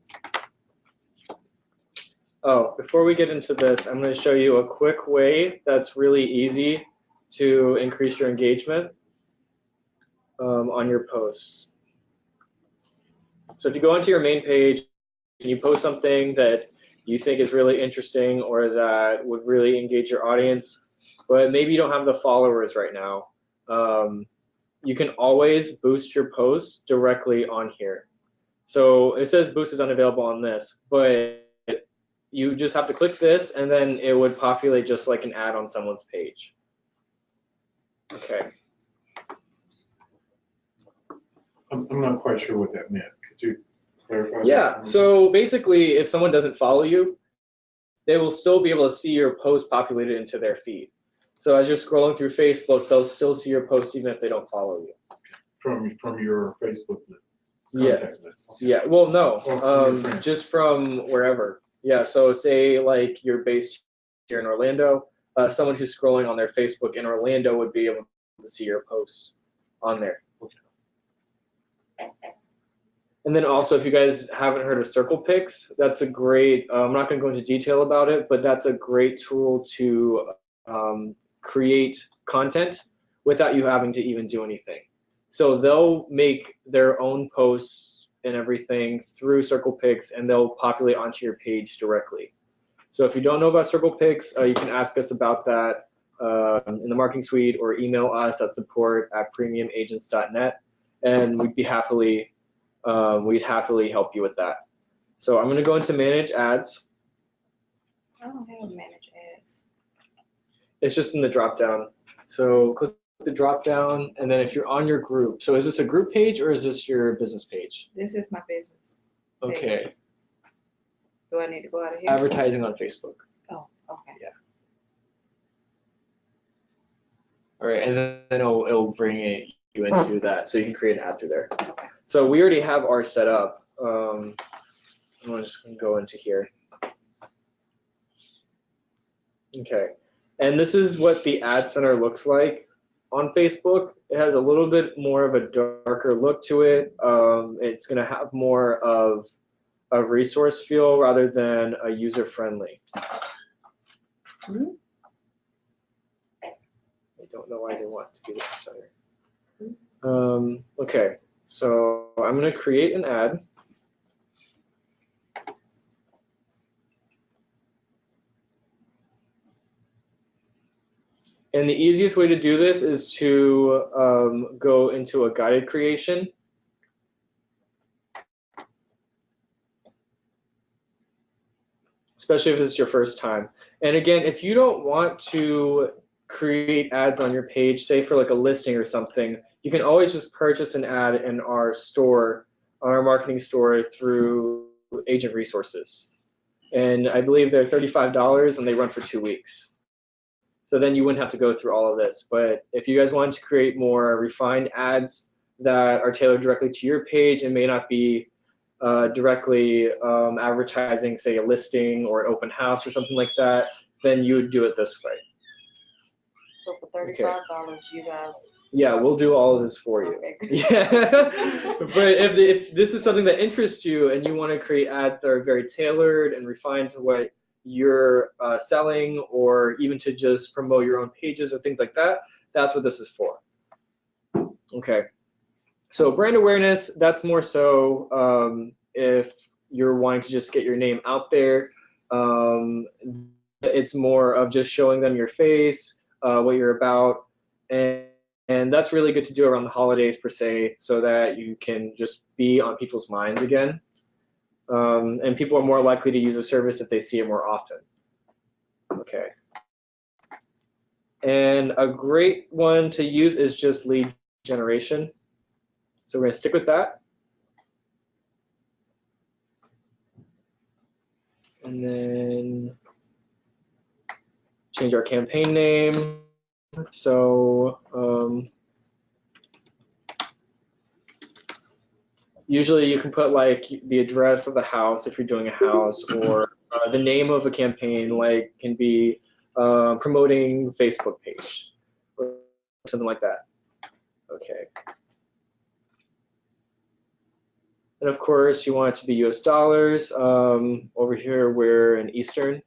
Oh, before we get into this, I'm gonna show you a quick way that's really easy to increase your engagement on your posts. So if you go onto your main page and you post something that you think is really interesting or that would really engage your audience, but maybe you don't have the followers right now, you can always boost your post directly on here. So it says boost is unavailable on this, but you just have to click this and then it would populate just like an ad on someone's page. Okay. I'm not quite sure what that meant. Could you clarify? Yeah, that? so basically if someone doesn't follow you, they will still be able to see your post populated into their feed. So as you're scrolling through Facebook, they'll still see your post even if they don't follow you. From your Facebook list. Yeah. Contact list. Yeah, well, no, Or from your friends. just from wherever. Yeah, so say like you're based here in Orlando, someone who's scrolling on their Facebook in Orlando would be able to see your posts on there. And then also, if you guys haven't heard of Circle Picks, that's a great, I'm not going to go into detail about it, but that's a great tool to create content without you having to even do anything. So they'll make their own posts and everything through Circle Picks, and they'll populate onto your page directly. So if you don't know about Circle Picks, you can ask us about that in the marketing suite or email us at support@premiumagents.net, and we'd happily help you with that. So I'm going to go into manage ads. I don't have manage ads. It's just in the drop down. So click the drop down, and then if you're on your group, so is this a group page or is this your business page? This is my business. Okay. Do I need to go out of here? Advertising on Facebook. Oh, okay. All right, and then it'll bring you into that, so you can create an ad through there. So we already have ours set up. I'm just gonna go into here. Okay, and this is what the ad center looks like on Facebook. It has a little bit more of a darker look to it. It's gonna have more of a resource feel rather than a user friendly. Mhm. I don't know why they want to do this center. Okay, so I'm going to create an ad. And the easiest way to do this is to go into a guided creation. Especially if it's your first time. And again, if you don't want to create ads on your page, say for like a listing or something, you can always just purchase an ad in our store, on our marketing store through Agent Resources. And I believe they're $35 and they run for 2 weeks. So then you wouldn't have to go through all of this. But if you guys want to create more refined ads that are tailored directly to your page and may not be directly advertising, say, a listing or an open house or something like that, then you would do it this way. So for $35, you guys. Yeah, we'll do all of this for you. Okay. Yeah, but if this is something that interests you and you want to create ads that are very tailored and refined to what you're selling, or even to just promote your own pages or things like that, that's what this is for. Okay. So brand awareness, that's more so if you're wanting to just get your name out there. It's more of just showing them your face, what you're about, and that's really good to do around the holidays per se, so that you can just be on people's minds again. And people are more likely to use a service if they see it more often. Okay. And a great one to use is just lead generation. So we're going to stick with that. And then change our campaign name. So usually you can put like the address of the house if you're doing a house, or the name of a campaign, like can be promoting Facebook page or something like that. Okay. And of course, you want it to be US dollars. Over here, we're in Eastern.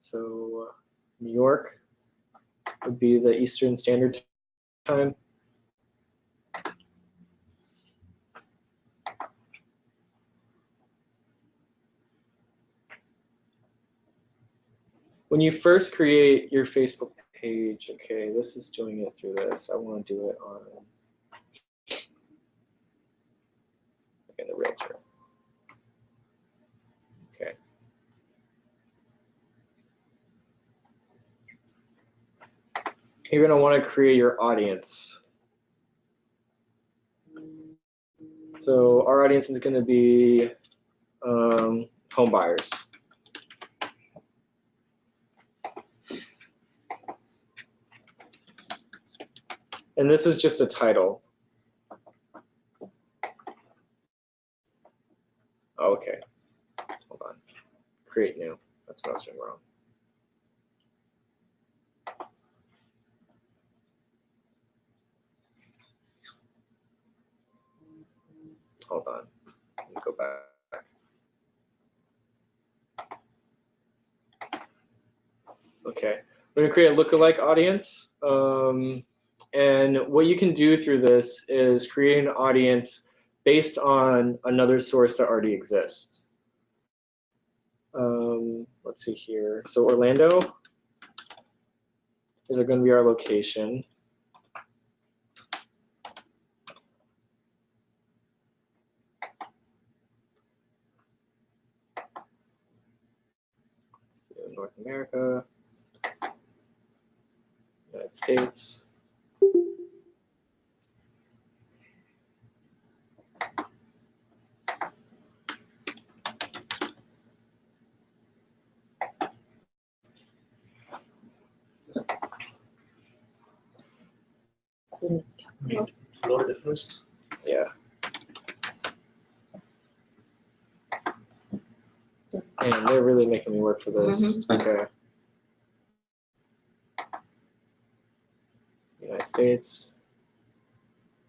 So New York would be the Eastern Standard Time. When you first create your Facebook page, okay, this is doing it through this. I want to do it on the realtor. Okay. You're going to want to create your audience. So our audience is going to be home buyers. And this is just a title. Oh, okay. Hold on. Create new. That's what I was doing wrong. Hold on. Let me go back. Okay. We're going to create a lookalike audience. And what you can do through this is create an audience based on another source that already exists. Let's see here. So Orlando is going to be our location. North America, United States. Florida first. Yeah. Man, they're really making me work for this. Okay. United States.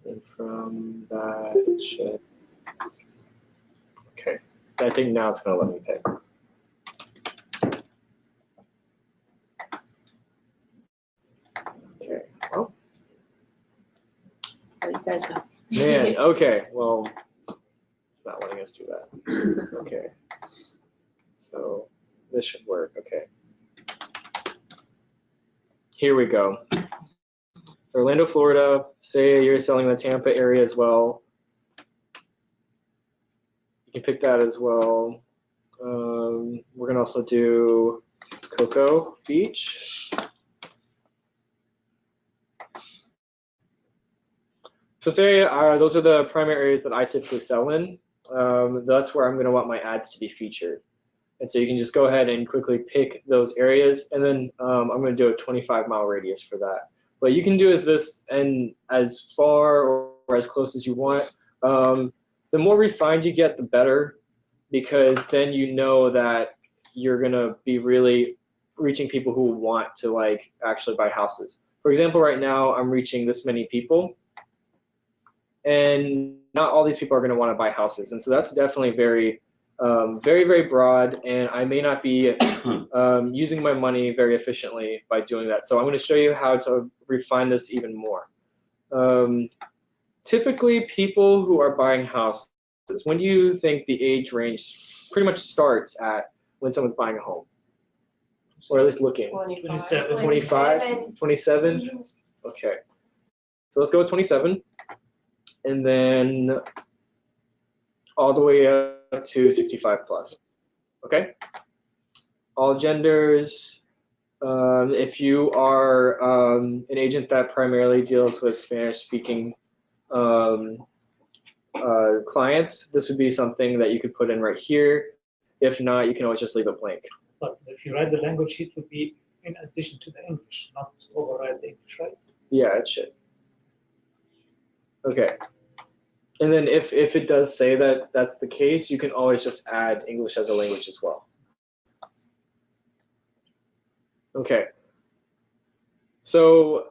And from that, it should. Okay. I think now it's going to let me pick. Okay. Well. I'll let you guys know. Man, okay. Well, it's not letting us do that. Okay. So this should work. Okay. Here we go. Orlando, Florida. Say you're selling the Tampa area as well. You can pick that as well. We're going to also do Cocoa Beach. So say those are the primary areas that I typically sell in. That's where I'm going to want my ads to be featured. And so you can just go ahead and quickly pick those areas, and then I'm going to do a 25-mile radius for that. What you can do is this, and as far or as close as you want. The more refined you get, the better, because then you know that you're going to be really reaching people who want to like actually buy houses. For example, right now I'm reaching this many people, and not all these people are going to want to buy houses. And so that's definitely very, very broad, and I may not be using my money very efficiently by doing that. So I'm going to show you how to refine this even more. Typically, people who are buying houses, when do you think the age range pretty much starts at when someone's buying a home? Or at least looking? 27. 25? 27? Okay. So let's go with 27. And then all the way up to 65 plus. Okay? All genders. If you are an agent that primarily deals with Spanish-speaking clients, this would be something that you could put in right here. If not, you can always just leave it blank. But if you write the language, it would be in addition to the English, not override the English, right? Yeah, it should. Okay. And then if it does say that that's the case, you can always just add English as a language as well. Okay. So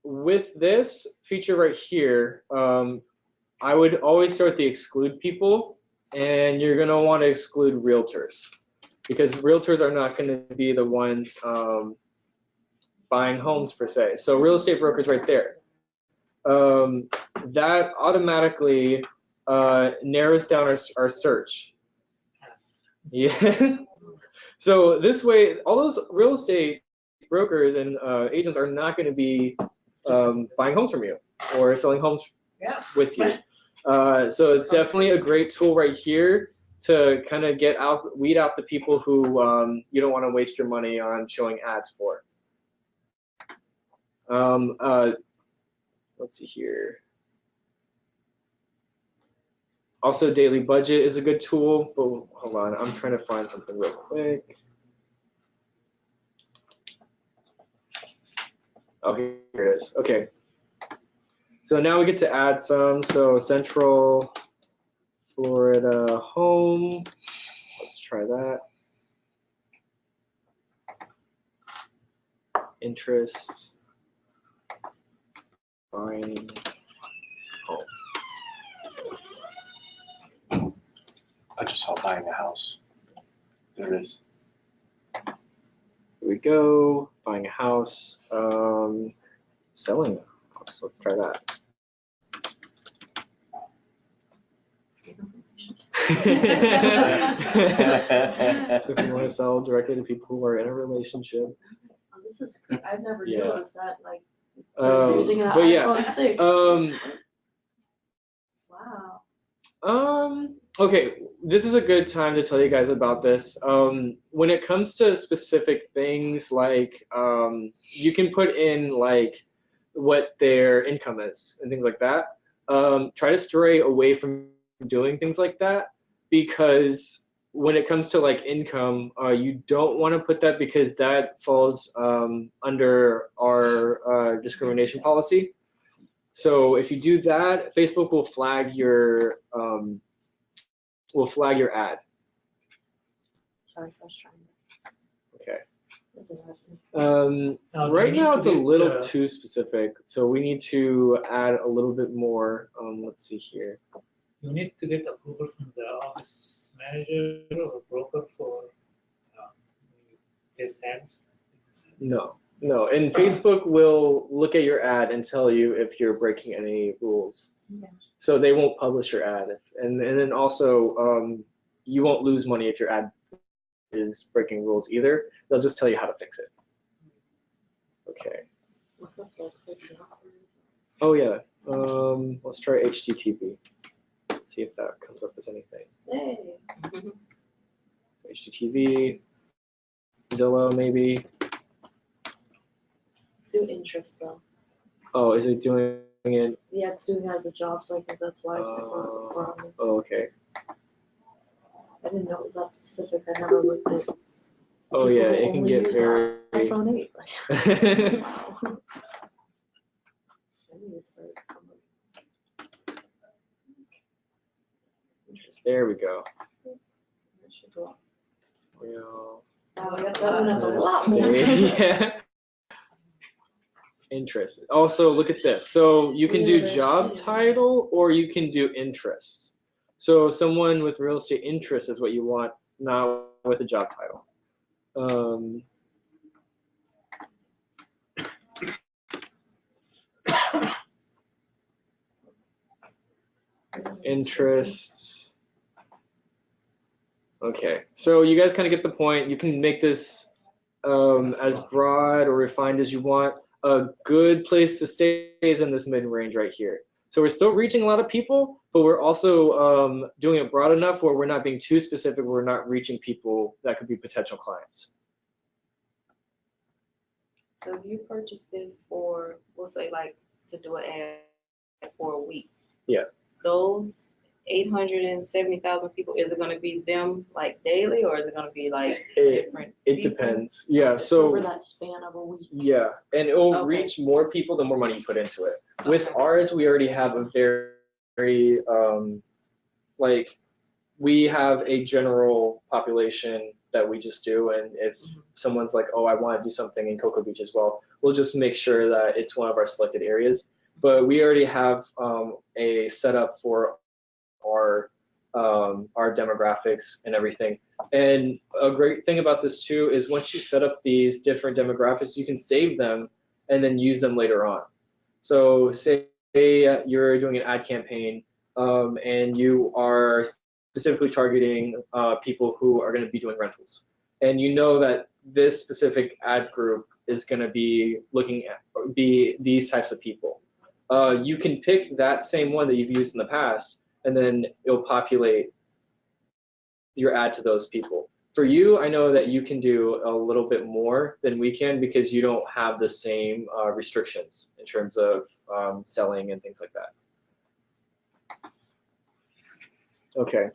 with this feature right here, I would always start with the exclude people, and you're going to want to exclude realtors because realtors are not going to be the ones buying homes per se. So real estate brokers right there. That automatically narrows down our search. Yeah. So this way, all those real estate brokers and agents are not going to be buying homes from you or selling homes with you. So it's definitely a great tool right here to kind of weed out the people who you don't want to waste your money on showing ads for. Let's see here. Also, daily budget is a good tool, but hold on, I'm trying to find something real quick. Oh, here it is. Okay. So now we get to add some. So Central Florida home. Let's try that. Interest. Buying home. I just saw buying a house. There it is. Here we go. Buying a house. Selling a house. Let's try that. If you want to sell directly to people who are in a relationship. Oh, this is, I've never Yeah. noticed that, like, using an iPhone 6. Wow. Okay, this is a good time to tell you guys about this. When it comes to specific things, like you can put in like what their income is and things like that. Try to stray away from doing things like that because when it comes to like income, you don't want to put that because that falls under our discrimination policy. So if you do that, Facebook will flag your ad. Sorry, I was trying to. Okay. This is interesting. Now, Right do you now need it's a to get, little too specific, so we need to add a little bit more. Let's see here. You need to get approval from the office manager or broker for test ads. No, and Facebook will look at your ad and tell you if you're breaking any rules. Yeah. So they won't publish your ad, and then also you won't lose money if your ad is breaking rules either. They'll just tell you how to fix it. Okay. Oh yeah. Let's try HTTP. See if that comes up as anything. Hey. HGTV, Zillow maybe. Do interest though. Oh, is it doing it? Yeah, it's doing it as a job, so I think that's why it's not requiring. Oh, okay. I didn't know it was that specific. I never looked at. Oh yeah, people it can only get use very. iPhone 8. Wow. I need to start. There we go. That should go up. Well, Wow, we got that one up a lot more. yeah. Interest. Also, look at this. So you can do Real job estate. title or you can do interest. So someone with real estate interest is what you want, not with a job title. Interests. Okay, so you guys kind of get the point. You can make this as broad or refined as you want. A good place to stay is in this mid-range right here. So we're still reaching a lot of people, but we're also doing it broad enough where we're not being too specific. We're not reaching people that could be potential clients. So if you purchase this for, we'll say like to do an ad for a week. Yeah. Those 870,000 people, is it gonna be them like daily, or is it gonna be like different It people? depends. Yeah. Over So that span of a week. yeah, and it will Okay. reach more people the more money you put into it. With Okay. ours, we already have a very like we have a general population that we just do, and if someone's like, oh, I want to do something in Cocoa Beach as well, we'll just make sure that it's one of our selected areas. But we already have a setup for our demographics and everything. And a great thing about this too is once you set up these different demographics, you can save them and then use them later on. So say you're doing an ad campaign and you are specifically targeting people who are going to be doing rentals. And you know that this specific ad group is going to be looking at these types of people. You can pick that same one that you've used in the past, and then it'll populate your ad to those people. For you, I know that you can do a little bit more than we can because you don't have the same restrictions in terms of selling and things like that. Okay,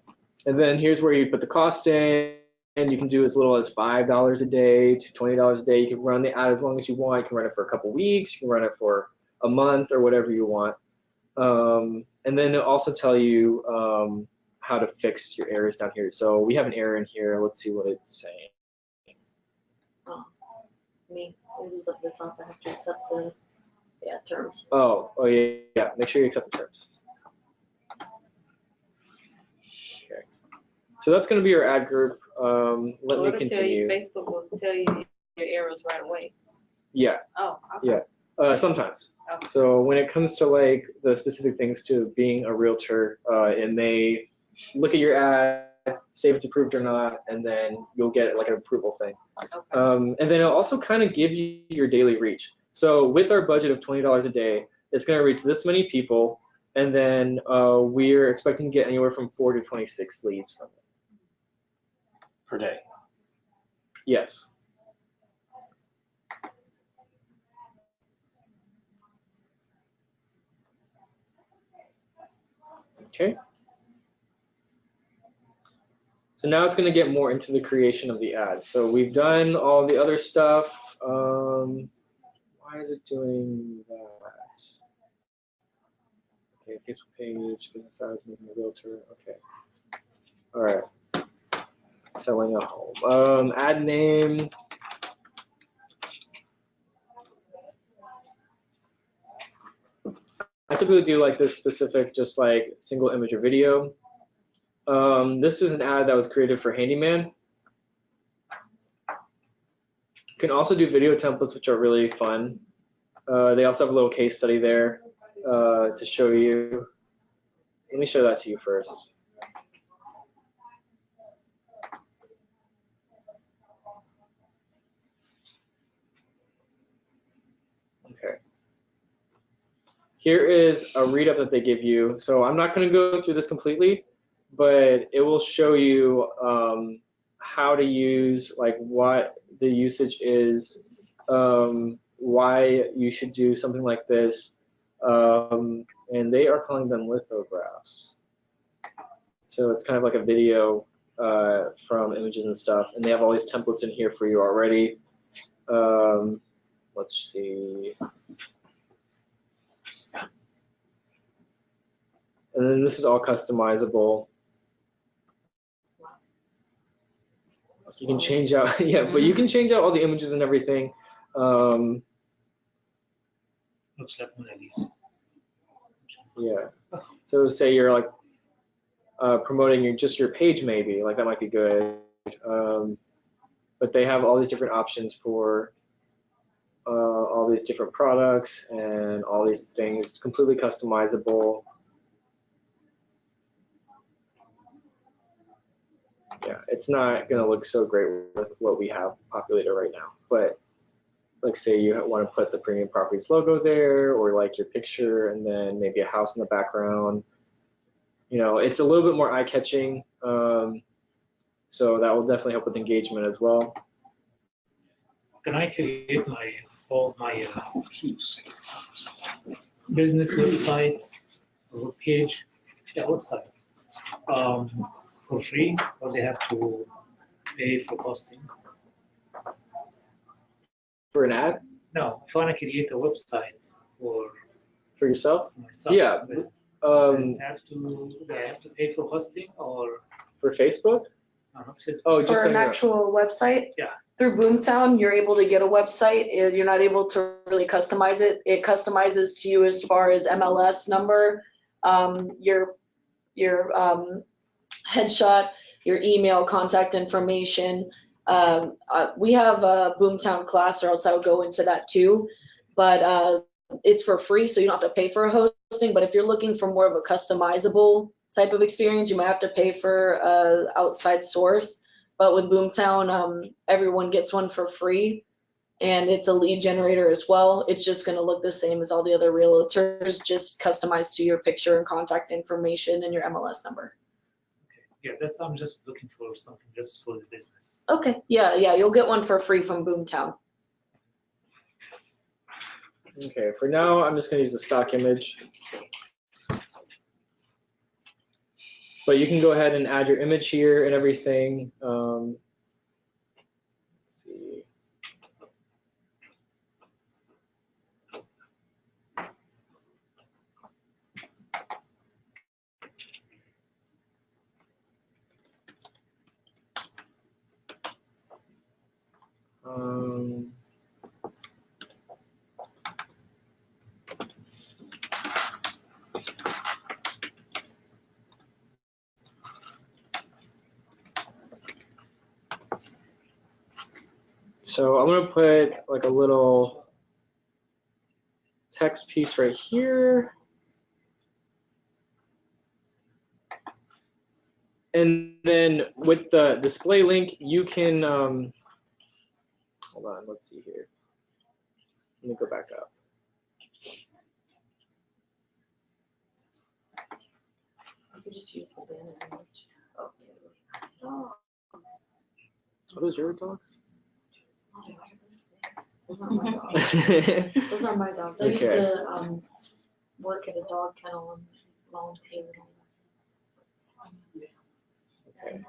and then here's where you put the cost in, and you can do as little as $5 a day to $20 a day. You can run the ad as long as you want. You can run it for a couple weeks. You can run it for a month or whatever you want. And then it'll also tell you how to fix your errors down here. So we have an error in here. Let's see what it's saying. Me, it was up the top. I have to accept the terms. Oh yeah. Make sure you accept the terms. Okay. So that's going to be your ad group. Let me continue. Facebook will tell you your errors right away. Yeah. Oh, okay. Yeah. Sometimes. Okay. So when it comes to like the specific things to being a realtor, it may look at your ad, say if it's approved or not, and then you'll get like an approval thing. Okay. And then it'll also kind of give you your daily reach. So with our budget of $20 a day, it's going to reach this many people, and then we're expecting to get anywhere from 4 to 26 leads from it. Per day. Yes. Okay. So now it's going to get more into the creation of the ad. So we've done all the other stuff. Why is it doing that? Okay, Facebook page, business size, making a realtor. Okay. All right. Selling a home. Ad name. I typically do like this specific, just like single image or video. This is an ad that was created for Handyman. You can also do video templates, which are really fun. They also have a little case study there to show you. Let me show that to you first. Okay. Here is a read-up that they give you. So I'm not going to go through this completely, but it will show you how to use, like what the usage is, why you should do something like this, and they are calling them lithographs. So it's kind of like a video from images and stuff, and they have all these templates in here for you already. Let's see. And then this is all customizable. You can change out, yeah, but you can change out all the images and everything. Looks like Mona Lisa. Yeah. So say you're like promoting just your page, maybe, like that might be good. But they have all these different options for all these different products and all these things, completely customizable. Yeah, it's not going to look so great with what we have populated right now. But like say you want to put the Premium Properties logo there, or like your picture and then maybe a house in the background. You know, it's a little bit more eye-catching. So that will definitely help with engagement as well. Can I create my business website or page? Yeah, website. for free, or they have to pay for hosting? For an ad No, if I want to create a website for for yourself? myself, Yeah. does Um, it have to, do I have to pay for hosting or for Facebook? not Facebook? Oh, just For on an your, actual website? Yeah. Through Boomtown, you're able to get a website. You're not able to really customize it. It customizes to you as far as MLS number, your headshot, your email, contact information. We have a Boomtown class, or else I would go into that too. But it's for free, so you don't have to pay for a hosting. But if you're looking for more of a customizable type of experience, you might have to pay for an outside source. But with Boomtown, everyone gets one for free, and it's a lead generator as well. It's just going to look the same as all the other realtors, just customized to your picture and contact information and your MLS number. Yeah, I'm just looking for something just for the business. Okay, yeah, you'll get one for free from Boomtown. okay, for now, I'm just gonna use the stock image. But you can go ahead and add your image here and everything. Let's see. Um, so I'm gonna put like a little text piece right here. And then with the display link, you can, hold on, let's see here. Let me go back up. You could just use the banner image. Oh, Are those your dogs? Those aren't my dogs. Those are my dogs. I used Okay. to work at a dog kennel and volunteer and all that. Okay.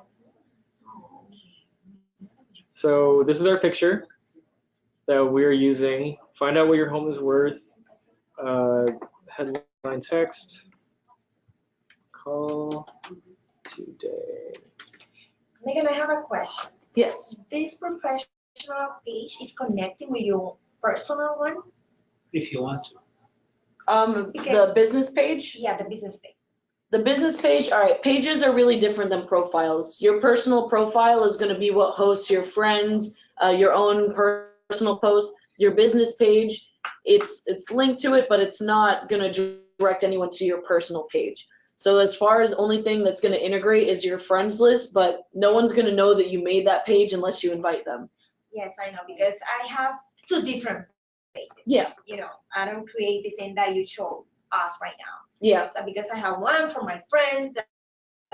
So this is our picture that we're using. Find out what your home is worth. Headline text. Call today. Megan, I have a question. Yes. This professional page is connecting with your personal one? If you want to. The business page? Yeah, the business page. The business page, all right, pages are really different than profiles. Your personal profile is going to be what hosts your friends, your own personal posts. Your business page, it's linked to it, but it's not going to direct anyone to your personal page. So as far as only thing that's going to integrate is your friends list, but no one's going to know that you made that page unless you invite them. Yes, I know, because I have two different pages. Yeah. You know, I don't create the same that you show us right now. Yeah. So because I have one for my friends that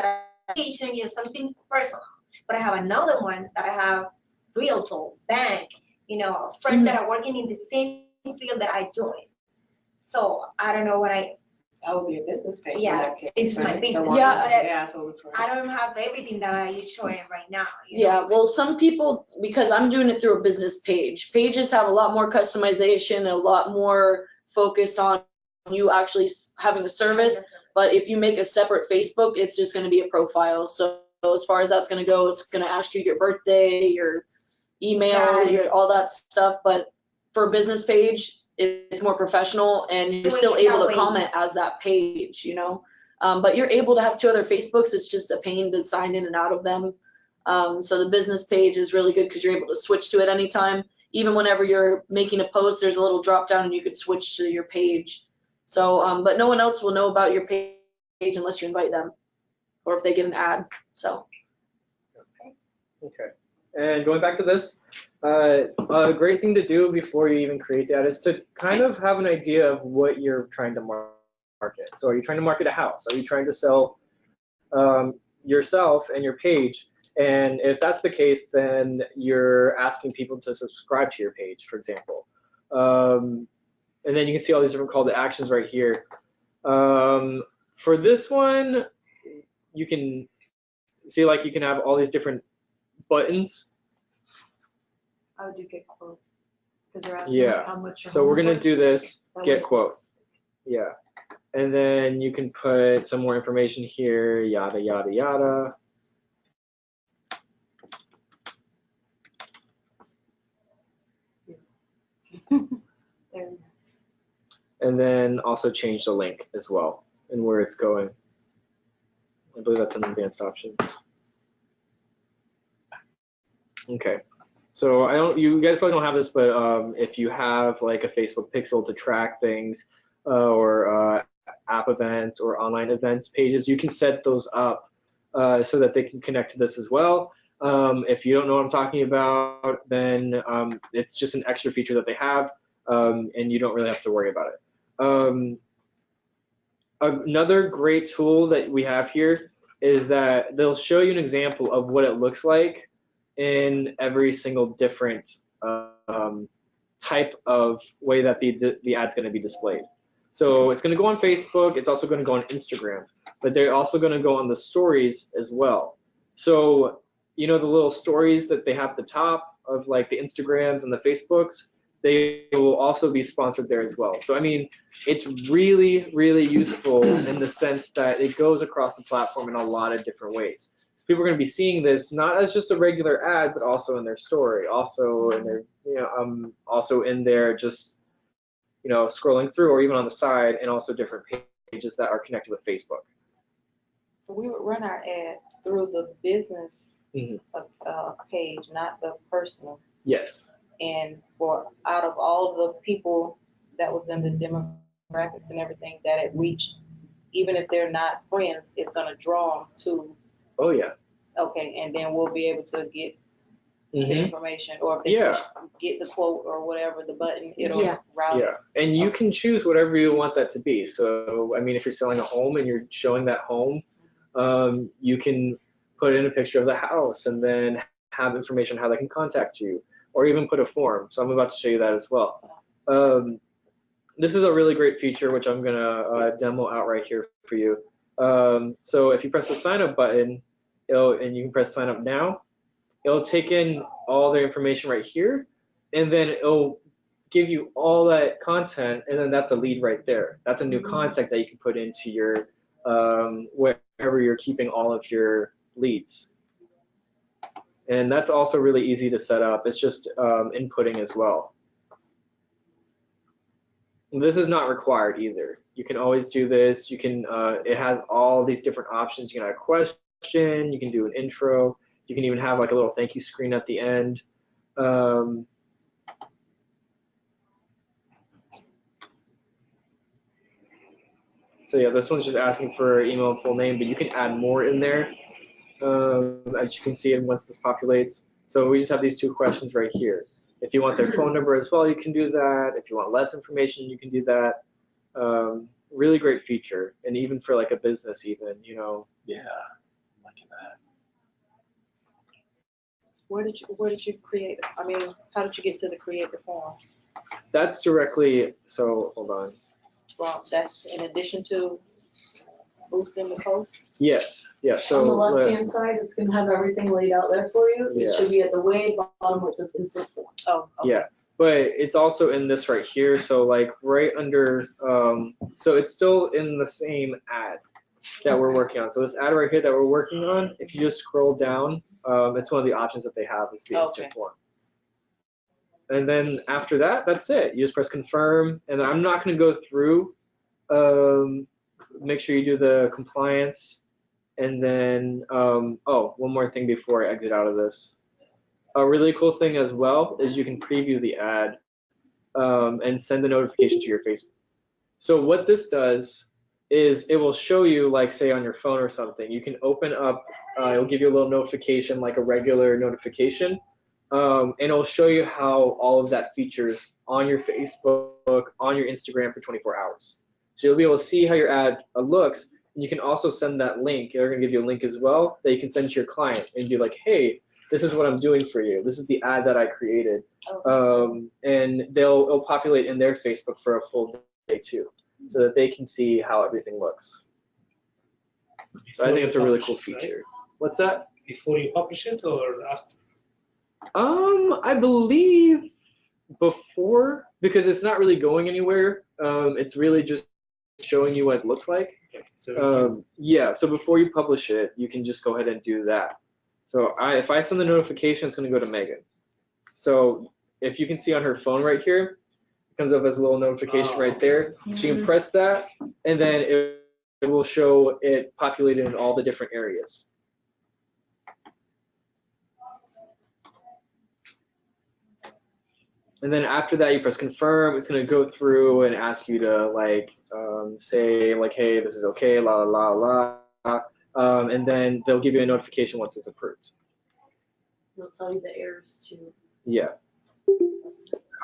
are teaching you something personal, but I have another one that I have realtor, bank, you know, friends that are working in the same field that I do it. So I don't know what that would be a business page in Yeah, that case. this is my right? business. The one- Yeah. Yeah, so for. I don't have everything that you're showing right now. You Yeah, know? well, some people, because I'm doing it through a business page, pages have a lot more customization, a lot more focused on you actually having a service. But if you make a separate Facebook, it's just going to be a profile. So as far as that's going to go, it's going to ask you your birthday, your email, all that stuff. But for a business page, it's more professional, and you're still able to comment as that page, you know. But you're able to have two other Facebooks. It's just a pain to sign in and out of them. So the business page is really good because you're able to switch to it anytime. Even whenever you're making a post, there's a little drop down and you could switch to your page. So, but no one else will know about your page unless you invite them or if they get an ad. So. Okay. And going back to this, a great thing to do before you even create that is to kind of have an idea of what you're trying to market. So are you trying to market a house? Are you trying to sell yourself and your page? And if that's the case, then you're asking people to subscribe to your page, for example. And then you can see all these different call to actions right here. For this one, you can see like you can have all these different buttons. How do you get quotes? Because they're asking Yeah. how much your So we're home's gonna worth. do this, That get way- quotes. Yeah. And then you can put some more information here, yada, yada, yada. There. And then also change the link as well and where it's going. I believe that's an advanced option. Okay. So you guys probably don't have this, but if you have like a Facebook pixel to track things or app events or online events pages, you can set those up so that they can connect to this as well. If you don't know what I'm talking about, then it's just an extra feature that they have, and you don't really have to worry about it. Another great tool that we have here is that they'll show you an example of what it looks like in every single different type of way that the ad's going to be displayed. So it's going to go on Facebook. It's also going to go on Instagram, but they're also going to go on the stories as well. So you know the little stories that they have at the top of like the Instagrams and the Facebooks, they will also be sponsored there as well. So I mean, it's really, really useful in the sense that it goes across the platform in a lot of different ways. So people are going to be seeing this not as just a regular ad, but also in their story, also in their, also in their just, scrolling through or even on the side, and also different pages that are connected with Facebook. So we would run our ad through the business page, not the personal. Yes. And for out of all the people that was in the demographics and everything that it reached, even if they're not friends, it's gonna draw them to. Oh yeah. Okay, and then we'll be able to get the information, or if they Yeah. push, get the quote or whatever, the button, it'll route. Yeah, and you can choose whatever you want that to be. So, I mean, if you're selling a home and you're showing that home, you can put in a picture of the house and then have information how they can contact you, or even put a form. So I'm about to show you that as well. This is a really great feature, which I'm gonna demo out right here for you. So if you press the sign up button, and you can press sign up now, it'll take in all their information right here, and then it'll give you all that content, and then that's a lead right there. That's a new contact that you can put into your wherever you're keeping all of your leads. And that's also really easy to set up. It's just inputting as well. And this is not required either. You can always do this. You can. It has all these different options. You can add a question. You can do an intro. You can even have like a little thank you screen at the end. So yeah, this one's just asking for email and full name, but you can add more in there, as you can see once this populates. So we just have these two questions right here. If you want their phone number as well, you can do that. If you want less information, you can do that. Really great feature, and even for like a business, even. Yeah, I'm liking that. Where did you create? I mean, how did you get to the create the form? That's directly. So hold on. Well, that's in addition to boosting the post? Yes, yeah. So on the left-hand side, it's gonna have everything laid out there for you. It should be at the way bottom where it says instant form. Oh, okay. Yeah, but it's also in this right here. So like right under, so it's still in the same ad that we're working on. So this ad right here that we're working on, if you just scroll down, it's one of the options that they have is the instant form. And then after that, that's it. You just press confirm, and I'm not going to go through. Make sure you do the compliance, and then oh, one more thing before I exit out of this. A really cool thing as well is you can preview the ad and send the notification to your Facebook. So what this does is it will show you, like say on your phone or something, you can open up, it'll give you a little notification like a regular notification, and it'll show you how all of that features on your Facebook, on your Instagram for 24 hours. So you'll be able to see how your ad looks, and you can also send that link. They're going to give you a link as well that you can send to your client and be like, hey, this is what I'm doing for you. This is the ad that I created. And it'll populate in their Facebook for a full day too, so that they can see how everything looks. So I think it's a really cool Before you publish it, right? feature. What's that? Before you publish it or after? I believe before, because it's not really going anywhere. It's really just showing you what it looks like. Okay, so Yeah, so before you publish it, you can just go ahead and do that. So if I send the notification, it's going to go to Megan. So if you can see on her phone right here, it comes up as a little notification right there. She can press that, and then it will show it populated in all the different areas. And then after that, you press confirm. It's going to go through and ask you to say hey, this is okay, la la la la, and then they'll give you a notification once it's approved. They'll tell you the errors too. Yeah.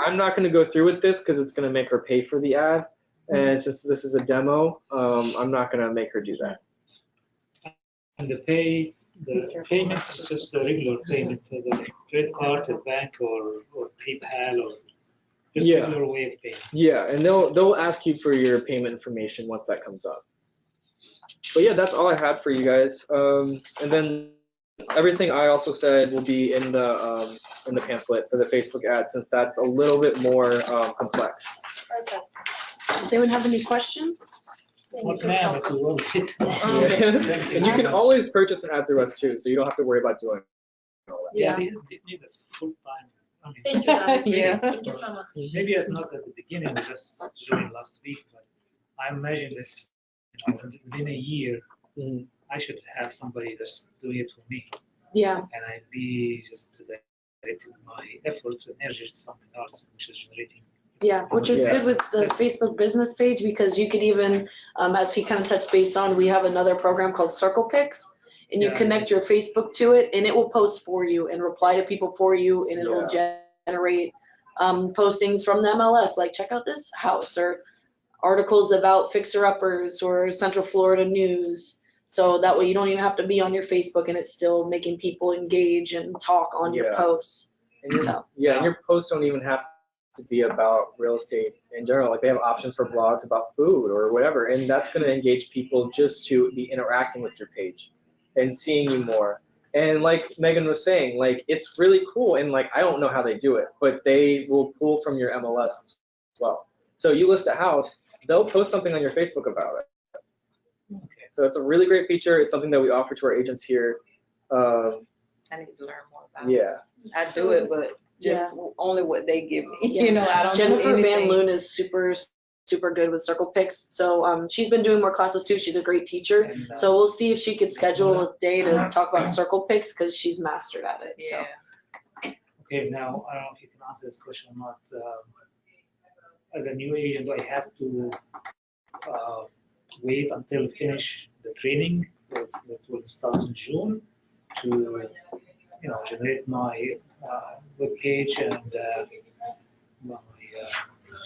I'm not going to go through with this because it's going to make her pay for the ad, and since this is a demo, I'm not going to make her do that. and the payment is just a regular payment, the credit card, or bank, or PayPal, or just Yeah. regular way of paying. Yeah, and they'll ask you for your payment information once that comes up. But yeah, that's all I had for you guys. And then everything I also said will be in the pamphlet for the Facebook ad, since that's a little bit more complex. Perfect. Does anyone have any questions? Not now, but we will get. Yeah. And you can always purchase an ad through us too, so you don't have to worry about doing all that. Yeah, this needs a full time. I mean, Thank you, Alex. Yeah. Thank you so much. maybe not at the beginning, we just joined last week, but I imagine this, within a year, Mhm. I should have somebody that's doing it for me, Yeah. and I'd be just directing my efforts and energy to something else, which is generating. Yeah, which is Yeah. good with the Facebook business page, because you could even, as he kind of touched base on, we have another program called Circle Picks, and you Yeah. connect your Facebook to it, and it will post for you and reply to people for you, and it will generate postings from the MLS, like check out this house, or articles about fixer-uppers or Central Florida news. So that way you don't even have to be on your Facebook, and it's still making people engage and talk on your Yeah. posts. And your posts don't even have to be about real estate in general. Like they have options for blogs about food or whatever, and that's going to engage people just to be interacting with your page and seeing you more. And like Megan was saying, like it's really cool, and like I don't know how they do it, but they will pull from your MLS as well. So you list a house, they'll post something on your Facebook about it. Okay. So it's a really great feature. It's something that we offer to our agents here. I need to learn more about it. Yeah. I do it, but just only what they give me. Yeah. You know, I don't Jennifer do Van anything. Loon is super good with Circle Picks. So she's been doing more classes too. She's a great teacher. And, So we'll see if she could schedule a day to talk about Circle Picks, because she's mastered at it. So. Yeah. Okay, now, I don't know if you can answer this question or not. As a new agent, do I have to wait until finish the training that will start in June to, generate my web page and my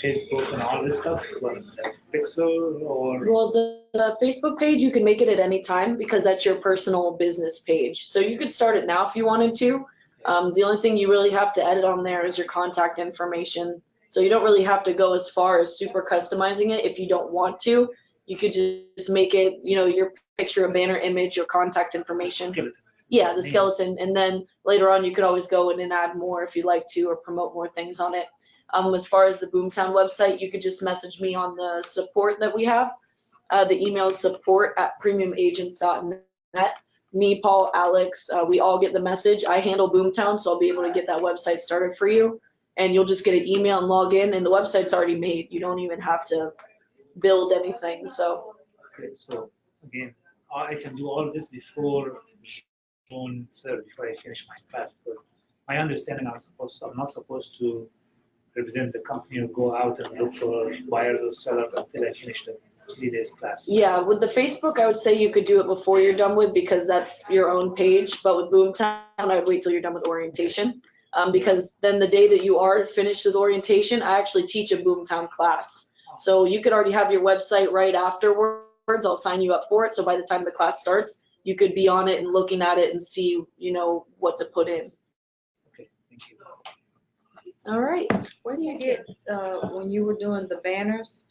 Facebook and all this stuff, like the Pixel, or? Well, the Facebook page, you can make it at any time, because that's your personal business page. So you could start it now if you wanted to. The only thing you really have to edit on there is your contact information. So you don't really have to go as far as super customizing it if you don't want to. You could just make it, your picture, a banner image, your contact information. Skeleton. Yeah, the skeleton, and then later on you could always go in and add more if you'd like to, or promote more things on it. As far as the Boomtown website, you could just message me on the support that we have. The email is support@premiumagents.net. Me, Paul, Alex, we all get the message. I handle Boomtown, so I'll be able to get that website started for you, and you'll just get an email and log in, and the website's already made. You don't even have to build anything. So. Okay, so again, I can do all this before June 3rd, before I finish my class, because my understanding, I'm not supposed to represent the company or go out and look for buyers or sellers until I finish the 3 days class. Yeah, with the Facebook, I would say you could do it before you're done with, because that's your own page. But with Boomtown, I would wait till you're done with orientation, because then the day that you are finished with orientation, I actually teach a Boomtown class. So you could already have your website right afterwards. I'll sign you up for it. So by the time the class starts, you could be on it and looking at it and see, what to put in. Okay, thank you. All right. Where do you get, when you were doing the banners,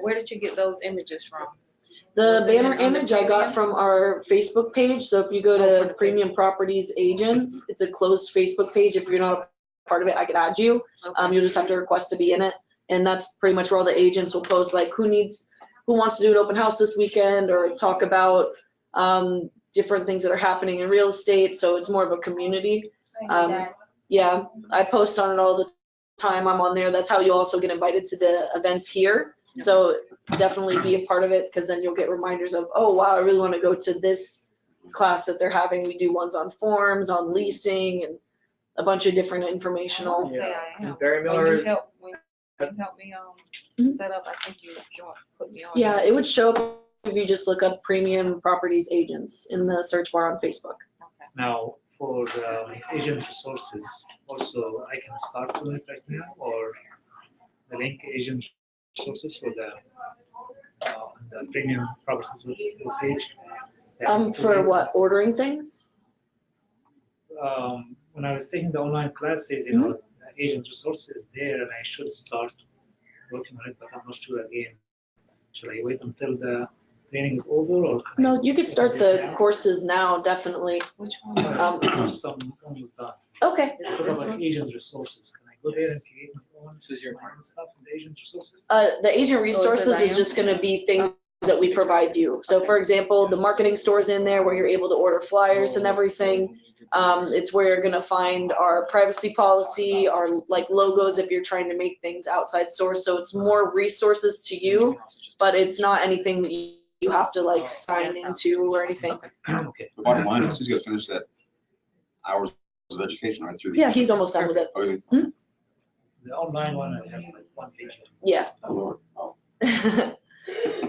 where did you get those images from? The Was it banner under image I got premium? from our Facebook page, so if you go Oh, for to the Premium Facebook. Properties Agents, it's a closed Facebook page. If you're not a part of it, I could add you. Okay. You'll just have to request to be in it. And that's pretty much where all the agents will post like who wants to do an open house this weekend or talk about different things that are happening in real estate. So it's more of a community. I do that. Yeah, I post on it all the time. I'm on there. That's how you also get invited to the events here. So definitely be a part of it because then you'll get reminders of, oh, wow, I really want to go to this class that they're having. We do ones on forms, on leasing, and a bunch of different I informational. wanna say I am. Barry When Miller you is, help me Mhm. set up, I think you put me on. Yeah, it would show up if you just look up Premium Properties Agents in the search bar on Facebook. Okay. Now, for agent resources, also, I can start doing it right now, or the link agent resources for the premium properties page. For what, ordering things? When I was taking the online classes, agent resources there, and I should start working on it, but I'm not sure again. Should I wait until the training is over, or can No, I you could do start it the now? courses now, definitely. Which one? Some almost done. Okay. It's about like agent resources. Can I go there and create my own stuff in the agent resources? The agent resources is just gonna be things that we provide you. So for example, the marketing store's in there where you're able to order flyers and everything. It's where you're gonna find our privacy policy, our like logos if you're trying to make things outside source. So it's more resources to you, but it's not anything that you have to like sign into or anything. Okay. The bottom line is he's got to finish that hours of education right through. Yeah, he's almost done with it. Okay. The online one, I have like one page. Yeah. Oh, Lord. Oh.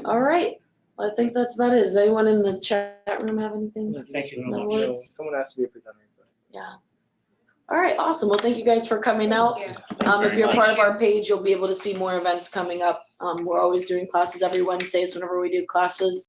All right. Well, I think that's about it. Does anyone in the chat room have anything? Thank you very No much. worries. someone has to be a presenter. Yeah. All right, awesome. Well, thank you guys for coming out. Thank you. If you're part of our page, you'll be able to see more events coming up. We're always doing classes every Wednesday, so whenever we do classes,